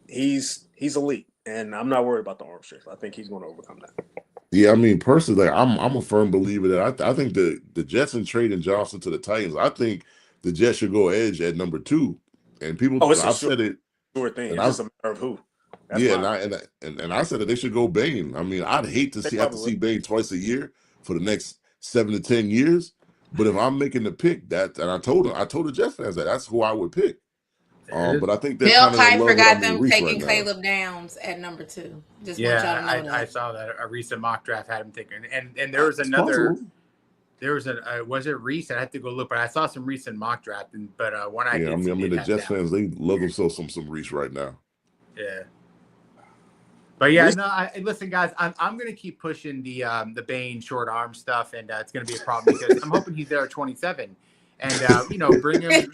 he's elite, and I'm not worried about the arm strength. I think he's going to overcome that. Yeah, I mean, personally, like, I'm a firm believer that I think the Jets and trading Johnson to the Titans. I think the Jets should go edge at number 2. And people, Oh, it's a I've said it, sure thing. and It's just I've a matter of who. That's yeah, my. and I said that they should go Bain. I mean, I'd hate to They have to probably see would. Bain twice a year for the next 7 to 10 years. But if I'm making the pick, and I told the Jets fans that's who I would pick. But I think they're Bill kind of in Kiper love with got them Reese right taking now. Caleb Downs at number 2. Just want y'all Yeah, to know that. I saw that a recent mock draft had him taken, and there was It's another. possible. There was was it Reese? I had to go look, but I saw some recent mock draft, but one I Yeah, did see I mean, did the have Jets down. fans, they love themselves some Reese right now. Yeah. But yeah, Reese- no. Listen, guys, I'm gonna keep pushing the Bane short arm stuff, and it's gonna be a problem because I'm hoping he's there at 27, and bring him, and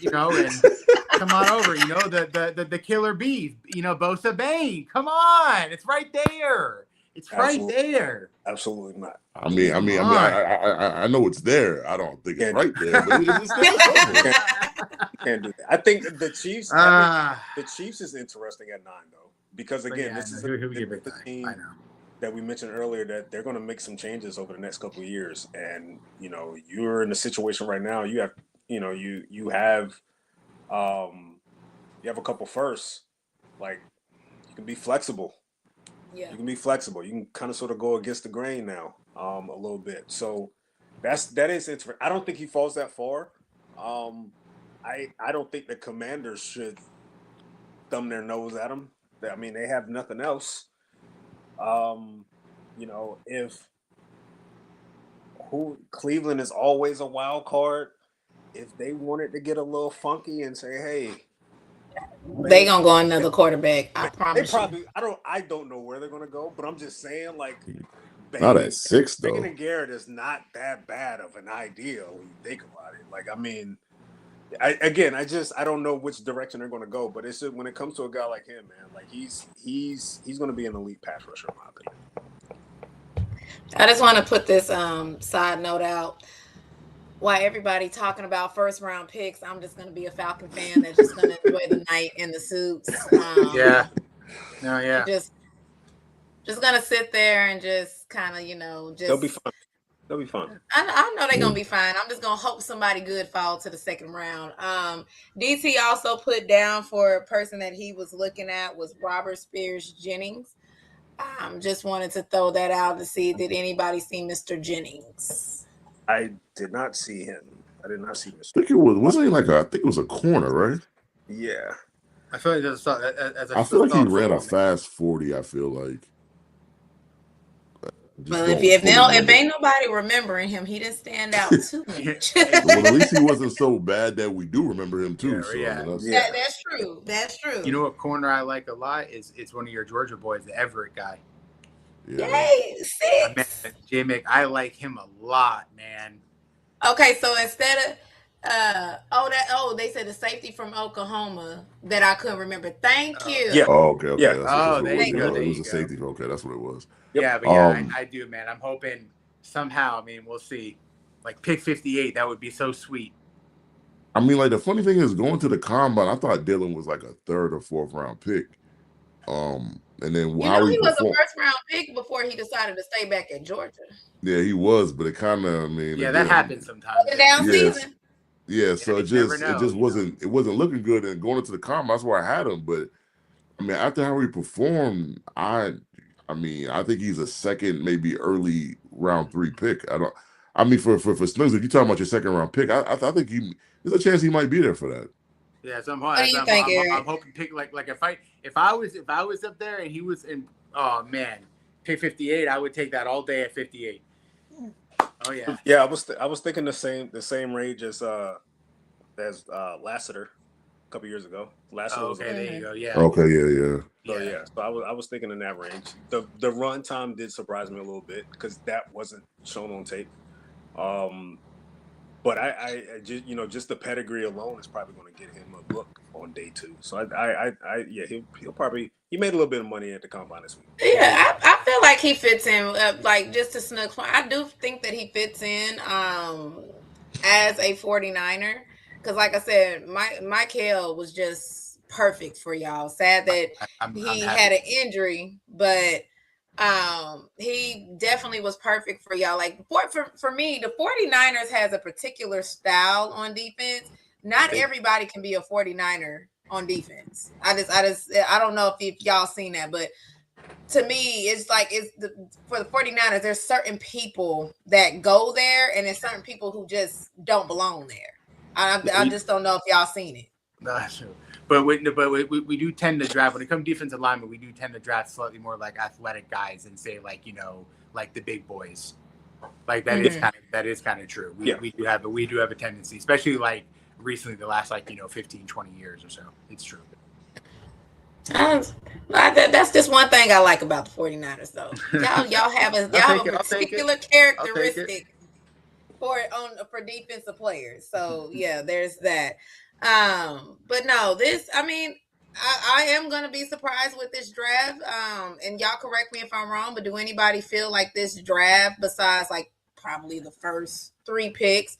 come on over, the killer bees, Bosa Bane, come on, it's right there, Absolutely. there. Absolutely not. I know it's there. I don't think it's Can't- right there, but it's there somewhere. Can't do that. I think the Chiefs. The Chiefs is interesting at 9 though, because again, Yeah, this is who give it the time? team. I know. that we mentioned earlier that they're going to make some changes over the next couple of years, and you're in a situation right now. You have um, you have a couple firsts. Like you can be flexible. Yeah. You can be flexible. You can kind of sort of go against the grain now, a little bit. So that is interesting. I don't think he falls that far. Um, I don't think the Commanders should thumb their nose at him. I mean, they have nothing else. Um, if who Cleveland is always a wild card. If they wanted to get a little funky and say, "Hey, They gonna go another quarterback. I they promise you. probably I don't know where they're gonna go, but I'm just saying like Not banging at 6 though. and Garrett is not that bad of an idea when you think about it. Like I mean, I don't know which direction they're gonna go, but it's just when it comes to a guy like him, man, like he's gonna be an elite pass rusher in my opinion. I just want to put this side note out. While everybody talking about first round picks, I'm just gonna be a Falcon fan that's just gonna enjoy the night in the suits. Yeah. No, yeah. Just gonna sit there and just kind of, just They'll be fun. They'll be fun. I know they're gonna be fine. I'm just gonna hope somebody good fall to the second round. DT also put down for a person that he was looking at was Robert Spears Jennings. Just wanted to throw that out to see did anybody see Mr. Jennings. I did not see him. I did not see Mr. I think it wasn't he like I think it was a corner, right? Yeah. I feel like I feel like he ran a fast 40. I feel like. Well, if ain't nobody remembering him, he didn't stand out too much. Well, at least he wasn't so bad that we do remember him too. Yeah, so that's true. That's true. You know what corner I like a lot is it's one of your Georgia boys, the Everett guy. Yeah. Yay, 6. J-Mick, I like him a lot, man. Okay, so instead of they said the safety from Oklahoma that I couldn't remember. Thank you. Yeah. Oh, okay. Yeah. That's there you go. It was a safety. Okay, that's what it was. Yep. Yeah, but yeah, I do, man. I'm hoping somehow. I mean, we'll see. Like pick 58, that would be so sweet. I mean, like the funny thing is, going to the combine, I thought Dylan was like a 3rd or 4th round pick. And then he was a 1st round pick before he decided to stay back at Georgia. Yeah, he was, but it kind of, that happens sometimes. Down season. Yeah, so it just wasn't looking good. And going into the combine, that's where I had him. But I mean, after how he performed, I think he's a 2nd, maybe early round 3 pick. For Snugs, if you're talking about your 2nd round pick, I think there's a chance he might be there for that. Yeah, so I'm hoping pick like if I was up there and he was in pick 58, I would take that all day at 58. Oh yeah. Yeah, I was thinking the same range as Lassiter a couple years ago. Lassiter was there you go. Yeah. Okay, yeah. So so I was thinking in that range. The run time did surprise me a little bit because that wasn't shown on tape. But I just just the pedigree alone is probably going to get him a look on day 2. So he'll probably made a little bit of money at the combine this week. Yeah, I feel like he fits in. Like just to Snugs point, I do think that he fits in as a 49er because, like I said, Mike Hill was just perfect for y'all. Sad that he had an injury, but he definitely was perfect for y'all. Like for me, the 49ers has a particular style on defense. Not everybody can be a 49er on defense. I don't know if y'all seen that, but to me, it's like for the 49ers, there's certain people that go there, and there's certain people who just don't belong there. I just don't know if y'all seen it. That's true. But we do tend to draft, when it comes to defensive linemen, we do tend to draft slightly more like athletic guys and say like like the big boys. Like that is kind of true. We do have a tendency, especially like recently the last 15, 20 years or so. It's true. That's just one thing I like about the 49ers though. Y'all have a particular characteristic for defensive players. So yeah, there's that. But no, I am going to be surprised with this draft. And y'all correct me if I'm wrong, but do anybody feel like this draft, besides like probably the first 3 picks,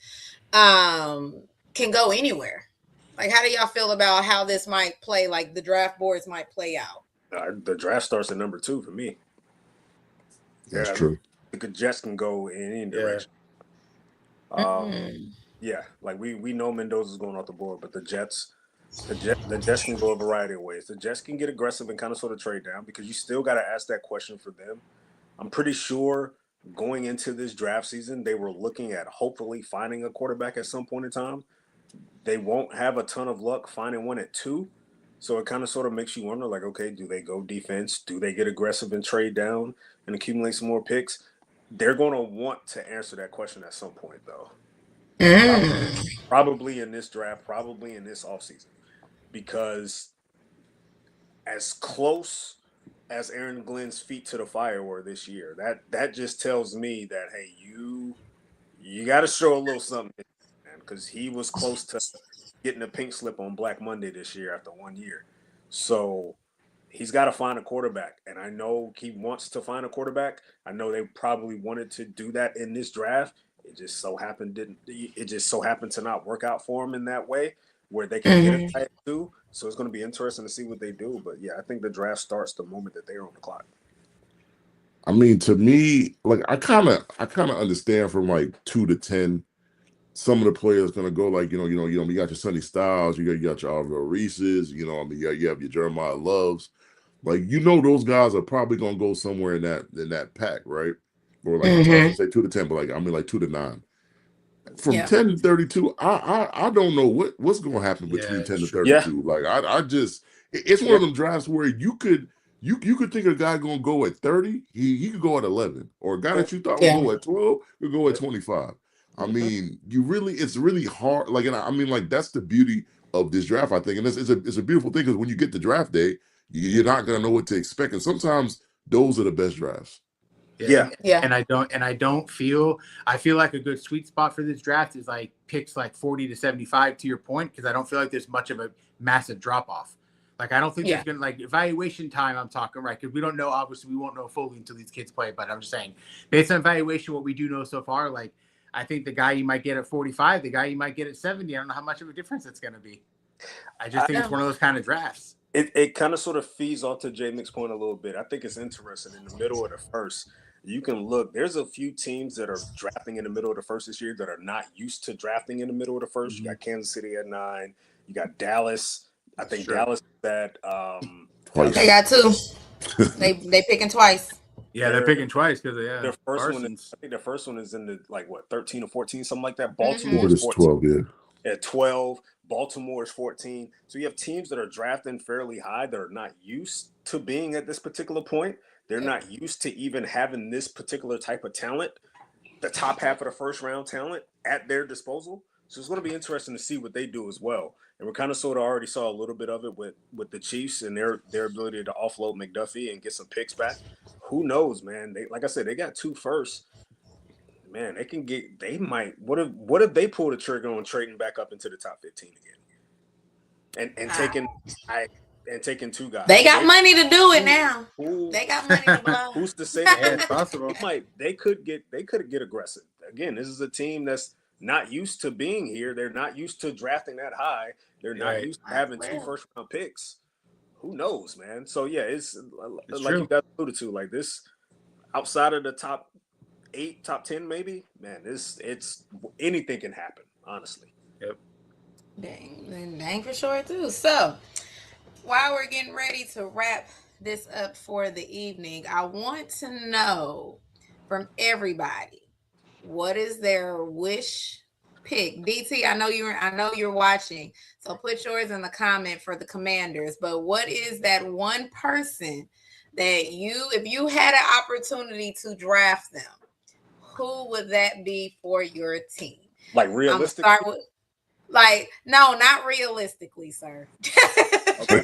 can go anywhere? Like, how do y'all feel about how this might play? Like the draft boards might play out. The draft starts at number 2 for me. That's Yeah, true. the Jets can go in any Yeah. direction. Um, Mm-hmm. yeah, like we know Mendoza's going off the board, but the Jets can go a variety of ways. The Jets can get aggressive and kind of sort of trade down because you still got to ask that question for them. I'm pretty sure going into this draft season, they were looking at hopefully finding a quarterback at some point in time. They won't have a ton of luck finding one at 2. So it kind of sort of makes you wonder, like, okay, do they go defense? Do they get aggressive and trade down and accumulate some more picks? They're going to want to answer that question at some point, though. Probably, Mm. probably in this draft, probably in this offseason. Because as close as Aaron Glenn's feet to the fire were this year, that just tells me that, hey, you got to show a little something, man, because he was close to getting a pink slip on Black Monday this year after 1 year. So he's got to find a quarterback, and I know he wants to find a quarterback. I know they probably wanted to do that in this draft. It just so happened didn't. It just so happened to not work out for him in that way, where they can get a Mm-hmm. guy at 2. So it's going to be interesting to see what they do. But yeah, I think the draft starts the moment that they're on the clock. I mean, to me, like I kind of understand from like 2 to 10. Some of the players gonna go like you got your Sonny Styles, you got your Alvaro Reese's, I mean you have your Jeremiah Loves, like those guys are probably gonna go somewhere in that pack, right? Or like I Mm-hmm. should say 2 to 10, but like I mean like 2 to 9. From Yeah. 10 to 32, I don't know what's gonna happen Yeah, between 10 it's to true. Yeah, 32. Like I just it's one yeah, of them drafts where you could think a guy gonna go at 30, he could go at 11, or a guy yeah, that you thought would Yeah. go at 12 could go at yeah. 25. I Mm-hmm. mean, it's really hard. Like, and I mean, like that's the beauty of this draft, I think, and it's a beautiful thing because when you get to draft day, you're not gonna know what to expect, and sometimes those are the best drafts. Yeah, Yeah, Yeah. I feel like a good sweet spot for this draft is like picks like 40 to 75 to your point, because I don't feel like there's much of a massive drop off. Like I don't think Yeah. there's gonna like evaluation time. I'm talking right because we don't know. Obviously, we won't know fully until these kids play. But I'm just saying, based on evaluation, what we do know so far, like I think the guy you might get at 45, the guy you might get at 70. I don't know how much of a difference it's gonna be. I just I, think it's Yeah. one of those kind of drafts. it kind of sort of feeds off to J Mick's point a little bit. I think it's interesting in the middle of the first. You can look. There's a few teams that are drafting in the middle of the first this year that are not used to drafting in the middle of the first. You Mm-hmm. got Kansas City at 9. You got Dallas. I think Sure. Dallas is at They Twice. got two. They picking twice. Yeah, they're their picking twice because their first one. Parsons. I think their first one is in the like what 13 or 14, something like that. I Mm-hmm. Baltimore think is it's 14 12, yeah. at 12. Baltimore is 14. So you have teams that are drafting fairly high that are not used to being at this particular point. They're Yep. not used to even having this particular type of talent, the top half of the first round talent at their disposal. So it's going to be interesting to see what they do as well. And we kind of sort of already saw a little bit of it with the Chiefs and their ability to offload McDuffie and get some picks back. Who knows, man? They like I said, they got 2 firsts. Man, they can get. They might. What if they pull the trigger on trading back up into the top 15 again, and Ah. taking I and taking 2 guys? They got money to do it Who now. who They got money to blow. who's to say that Yeah, it's possible. they could get aggressive again. This is a team that's not used to being here. They're not used to drafting that high. They're not Right. used to having 2 Well, first round picks. Who knows, man? So yeah, it's It's like you true. guys alluded to, like this outside of the top 8, top 10, maybe. Man, it's anything can happen. Honestly, Yep. dang for sure too. So while we're getting ready to wrap this up for the evening, I want to know from everybody what is their wish pick. DT, I know you're watching, so put yours in the comment for the Commanders. But what is that one person that if you had an opportunity to draft them, who would that be for your team? like I'm gonna realistically, start with no, not realistically, sir. okay.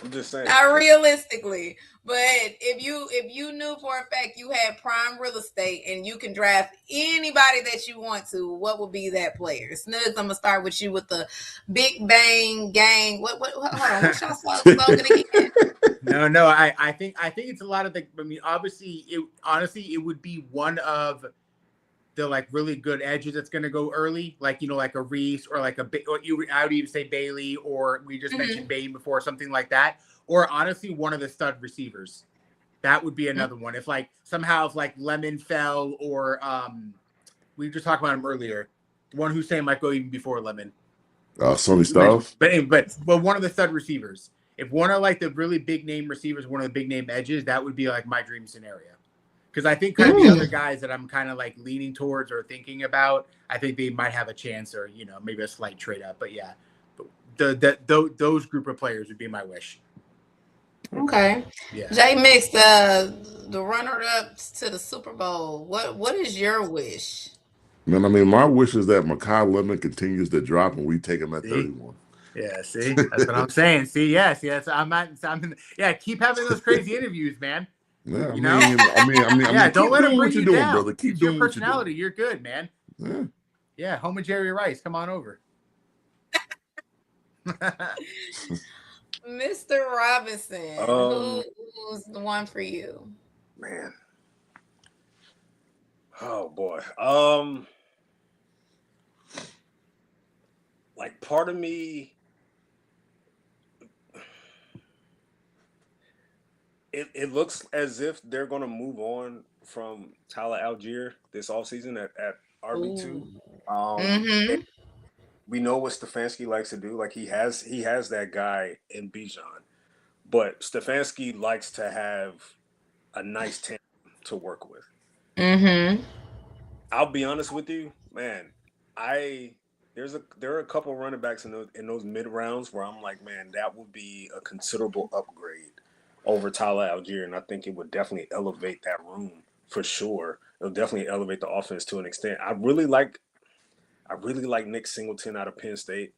I'm just saying. Not realistically, but if you knew for a fact you had prime real estate and you can draft anybody that you want to, what would be that player? Snugs, I'm gonna start with you with the Big Bang Gang. What hold on, what's your slogan again? No. I think it's a lot of the. I mean, honestly, it would be one of the like really good edges that's going to go early, like like a Reese or like I would even say Bailey, or we just mentioned Bain before, something like that, or honestly one of the stud receivers. That would be another one. If like somehow if like Lemon fell or we just talked about him earlier, the one who's saying might go even before Lemon. Sonny Styles. But one of the stud receivers. If one of like the really big name receivers, one of the big name edges, that would be like my dream scenario. Because I think kind of the other guys that I'm kind of like leaning towards or thinking about, I think they might have a chance or maybe a slight trade up. But yeah, those group of players would be my wish. Okay. Yeah. Jay Mix, the runner-ups to the Super Bowl. What is your wish? Man, I mean, my wish is that Makai Lemon continues to drop and we take him at 31. Yeah, see, that's what I'm saying. See, yeah, keep having those crazy interviews, man. Yeah, I mean, don't let him bring you down, brother. Keep doing your personality. You're good, man. Yeah, home of Jerry Rice. Come on over. Mr. Robinson, who's the one for you? Man. Oh boy. Like part of me, it looks as if they're gonna move on from Tyler Algier this offseason at RB2. We know what Stefanski likes to do. Like he has that guy in Bijan, but Stefanski likes to have a nice team to work with. I'll be honest with you, man. There are a couple running backs in those mid rounds where I'm like, man, that would be a considerable upgrade over Tyler Algier, and I think it would definitely elevate that room for sure. It'll definitely elevate the offense to an extent. I really like Nick Singleton out of Penn State.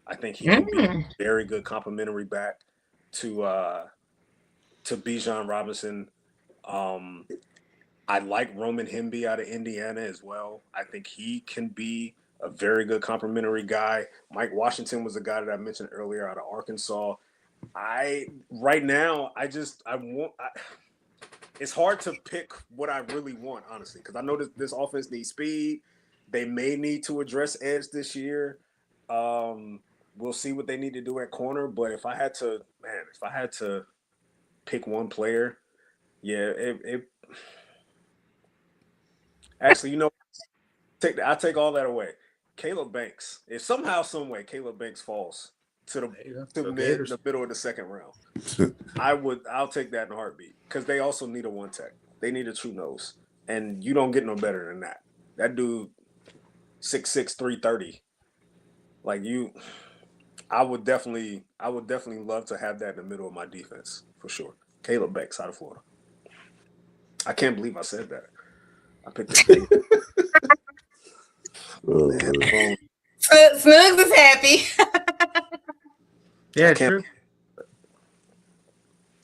I think he can be a very good complimentary back to Bijan Robinson. I like Roman Hemby out of Indiana as well. I think he can be a very good complimentary guy. Mike Washington was a guy that I mentioned earlier out of Arkansas. It's hard to pick what I really want, honestly, because I know this offense needs speed. They may need to address edge this year. We'll see what they need to do at corner. But if I had to pick one player, yeah, actually, I'll take all that away. Caleb Banks. If somehow, some way, Caleb Banks falls to the middle of the second round, I'll take that in a heartbeat because they also need a one tech. They need a true nose, and you don't get no better than that. That dude, 6'6", 330. Like you, I would definitely love to have that in the middle of my defense for sure. Caleb Banks out of Florida. I can't believe I said that. I picked the Snugs is happy. Yeah, true.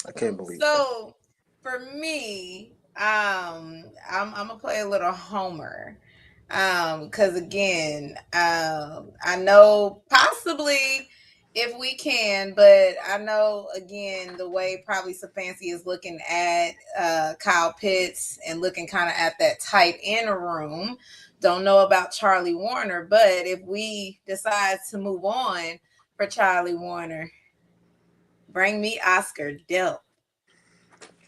I can't believe so for me, I'm gonna play a little homer. Because again, I know possibly if we can, but I know again the way probably Stefanski is looking at Kyle Pitts and looking kind of at that tight end room. Don't know about Charlie Warner, but if we decide to move on for Charlie Warner, bring me Oscar Delp.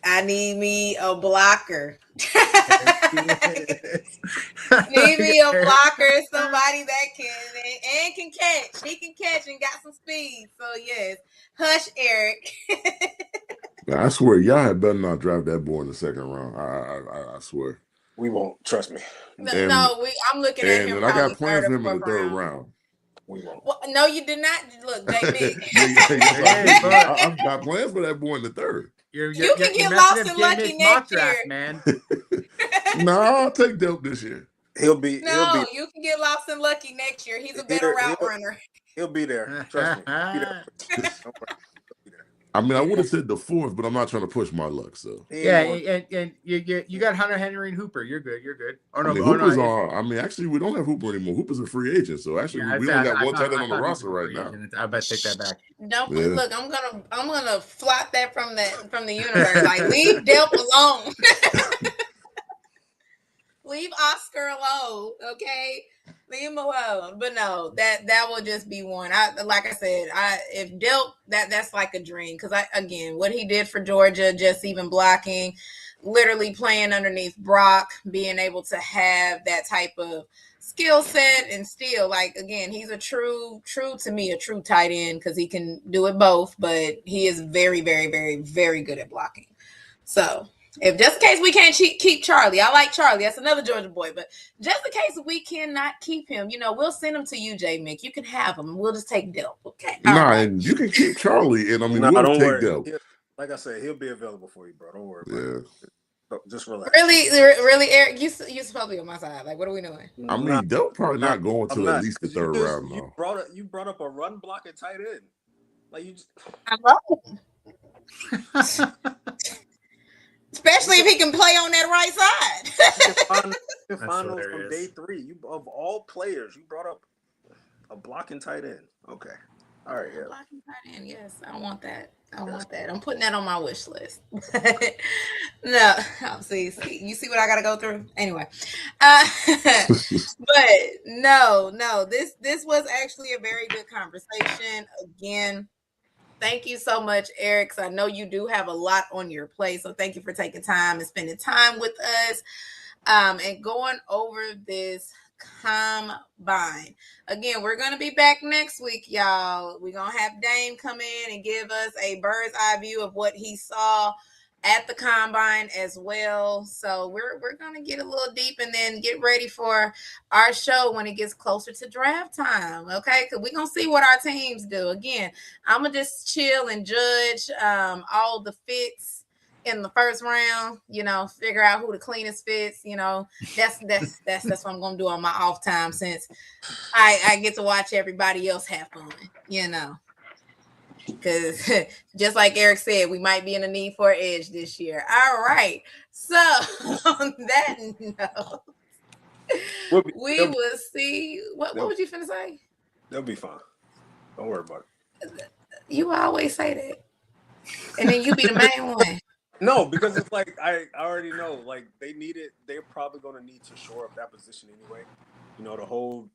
I need me a blocker. Need me a blocker, somebody that can catch. He can catch and got some speed. So yes, hush, Eric. I swear, y'all had better not drive that boy in the second round. I swear. We won't. Trust me. I'm looking at him. And I got plans for him in the third round. We won't. Well, no, you did not. Look, David. I've got plans for that boy in the third. You can get lost in Lucky next year, man. No, I'll take Delp this year. You can get lost in Lucky next year. He's a better route runner. He'll be there. Trust me. I mean, I would have said the fourth, but I'm not trying to push my luck. So yeah, and you got Hunter Henry and Hooper. You're good. Oh no, Hooper's on. I mean, actually, we don't have Hooper anymore. Hooper's a free agent, so actually, we only got one tight end on the roster right now. I bet take that back. Look, I'm gonna flop that from the universe. Like, leave Delp alone. Leave Oscar alone, okay? Leave him alone. But no, that will just be one. Like I said, if dealt that's like a dream because what he did for Georgia, just even blocking, literally playing underneath Brock, being able to have that type of skill set and still like again he's a true to me a true tight end because he can do it both, but he is very very very very good at blocking. So if just in case we can't keep Charlie, I like Charlie. That's another Georgia boy. But just in case we cannot keep him, we'll send him to you, J. Mick. You can have him. We'll just take Delp. Okay. All Nah, right. and you can keep Charlie, and I mean, Nah, we'll don't take worry. them. Like I said, he'll be available for you, bro. Don't worry about Yeah. it. Just relax. Really, Eric, you supposed to be on my side. Like, what are we doing? I mean, they'll probably not go I'm until at not. least the 'Cause third round you now. brought up a run blocking tight end. Like you just I love him. Especially if he can play on that right side. you can find those from day 3. You of all players, you brought up a blocking tight end. Okay. All right, yeah. Blocking tight end, yes. I want that. I'm putting that on my wish list. No, see, you see what I gotta go through? Anyway. But no, this was actually a very good conversation. Again, thank you so much, Eric. I know you do have a lot on your plate. So thank you for taking time and spending time with us and going over this combine. Again, we're going to be back next week, y'all. We're going to have Dame come in and give us a bird's eye view of what he saw at the combine as well. So we're going to get a little deep and then get ready for our show when it gets closer to draft time. Okay. Cause we're going to see what our teams do. Again, I'm going to just chill and judge all the fits in the first round, figure out who the cleanest fits, that's what I'm going to do on my off time since I get to watch everybody else have fun, because just like Eric said, we might be in a need for an edge this year. All right. So on that note, we will see. What was you finna say? They'll be fine. Don't worry about it. You always say that. And then you be the main one. No, because it's like I already know. Like they're probably gonna need to shore up that position anyway. The whole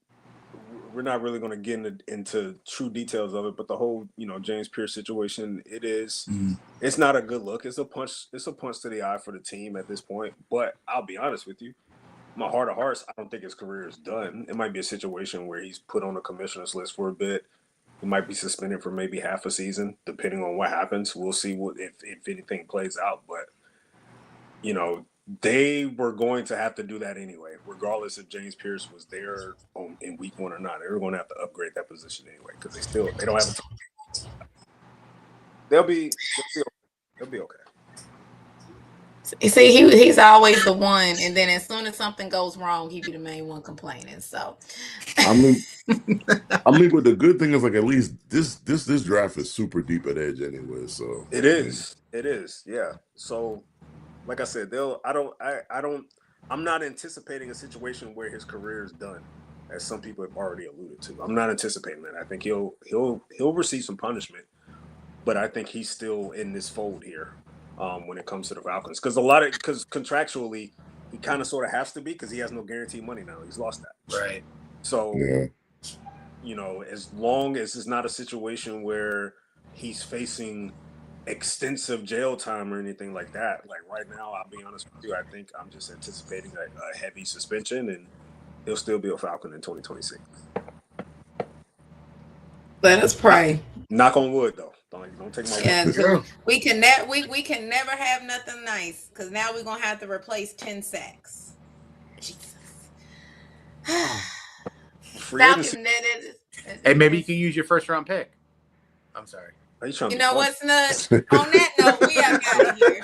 we're not really going to get into true details of it, but the whole, James Pierce situation, it's not a good look. It's a punch to the eye for the team at this point. But I'll be honest with you, my heart of hearts, I don't think his career is done. It might be a situation where he's put on the commissioner's list for a bit. He might be suspended for maybe half a season, depending on what happens. We'll see if anything plays out. But, they were going to have to do that anyway, regardless if James Pierce was there in week 1 or not. They were going to have to upgrade that position anyway because they don't have a team. They'll be okay. See, he's always the one, and then as soon as something goes wrong, he be the main one complaining. So, I mean, but the good thing is like at least this draft is super deep at edge anyway. So it is, yeah. So. Like I said, I'm not anticipating a situation where his career is done, as some people have already alluded to. I'm not anticipating that. I think he'll receive some punishment, but I think he's still in this fold here when it comes to the Falcons because contractually he kind of sort of has to be because he has no guaranteed money now. He's lost that. Right. So, as long as it's not a situation where he's facing extensive jail time or anything like that. Like right now, I'll be honest with you, I think I'm just anticipating a heavy suspension and he'll still be a Falcon in 2026. Let us pray. Knock on wood though. Don't take my word. Yeah, we can never have nothing nice because now we're gonna have to replace 10 sacks. Jesus. Falcon, hey, maybe you can use your first round pick. I'm sorry. You know what's nuts? On that note, we are out of here.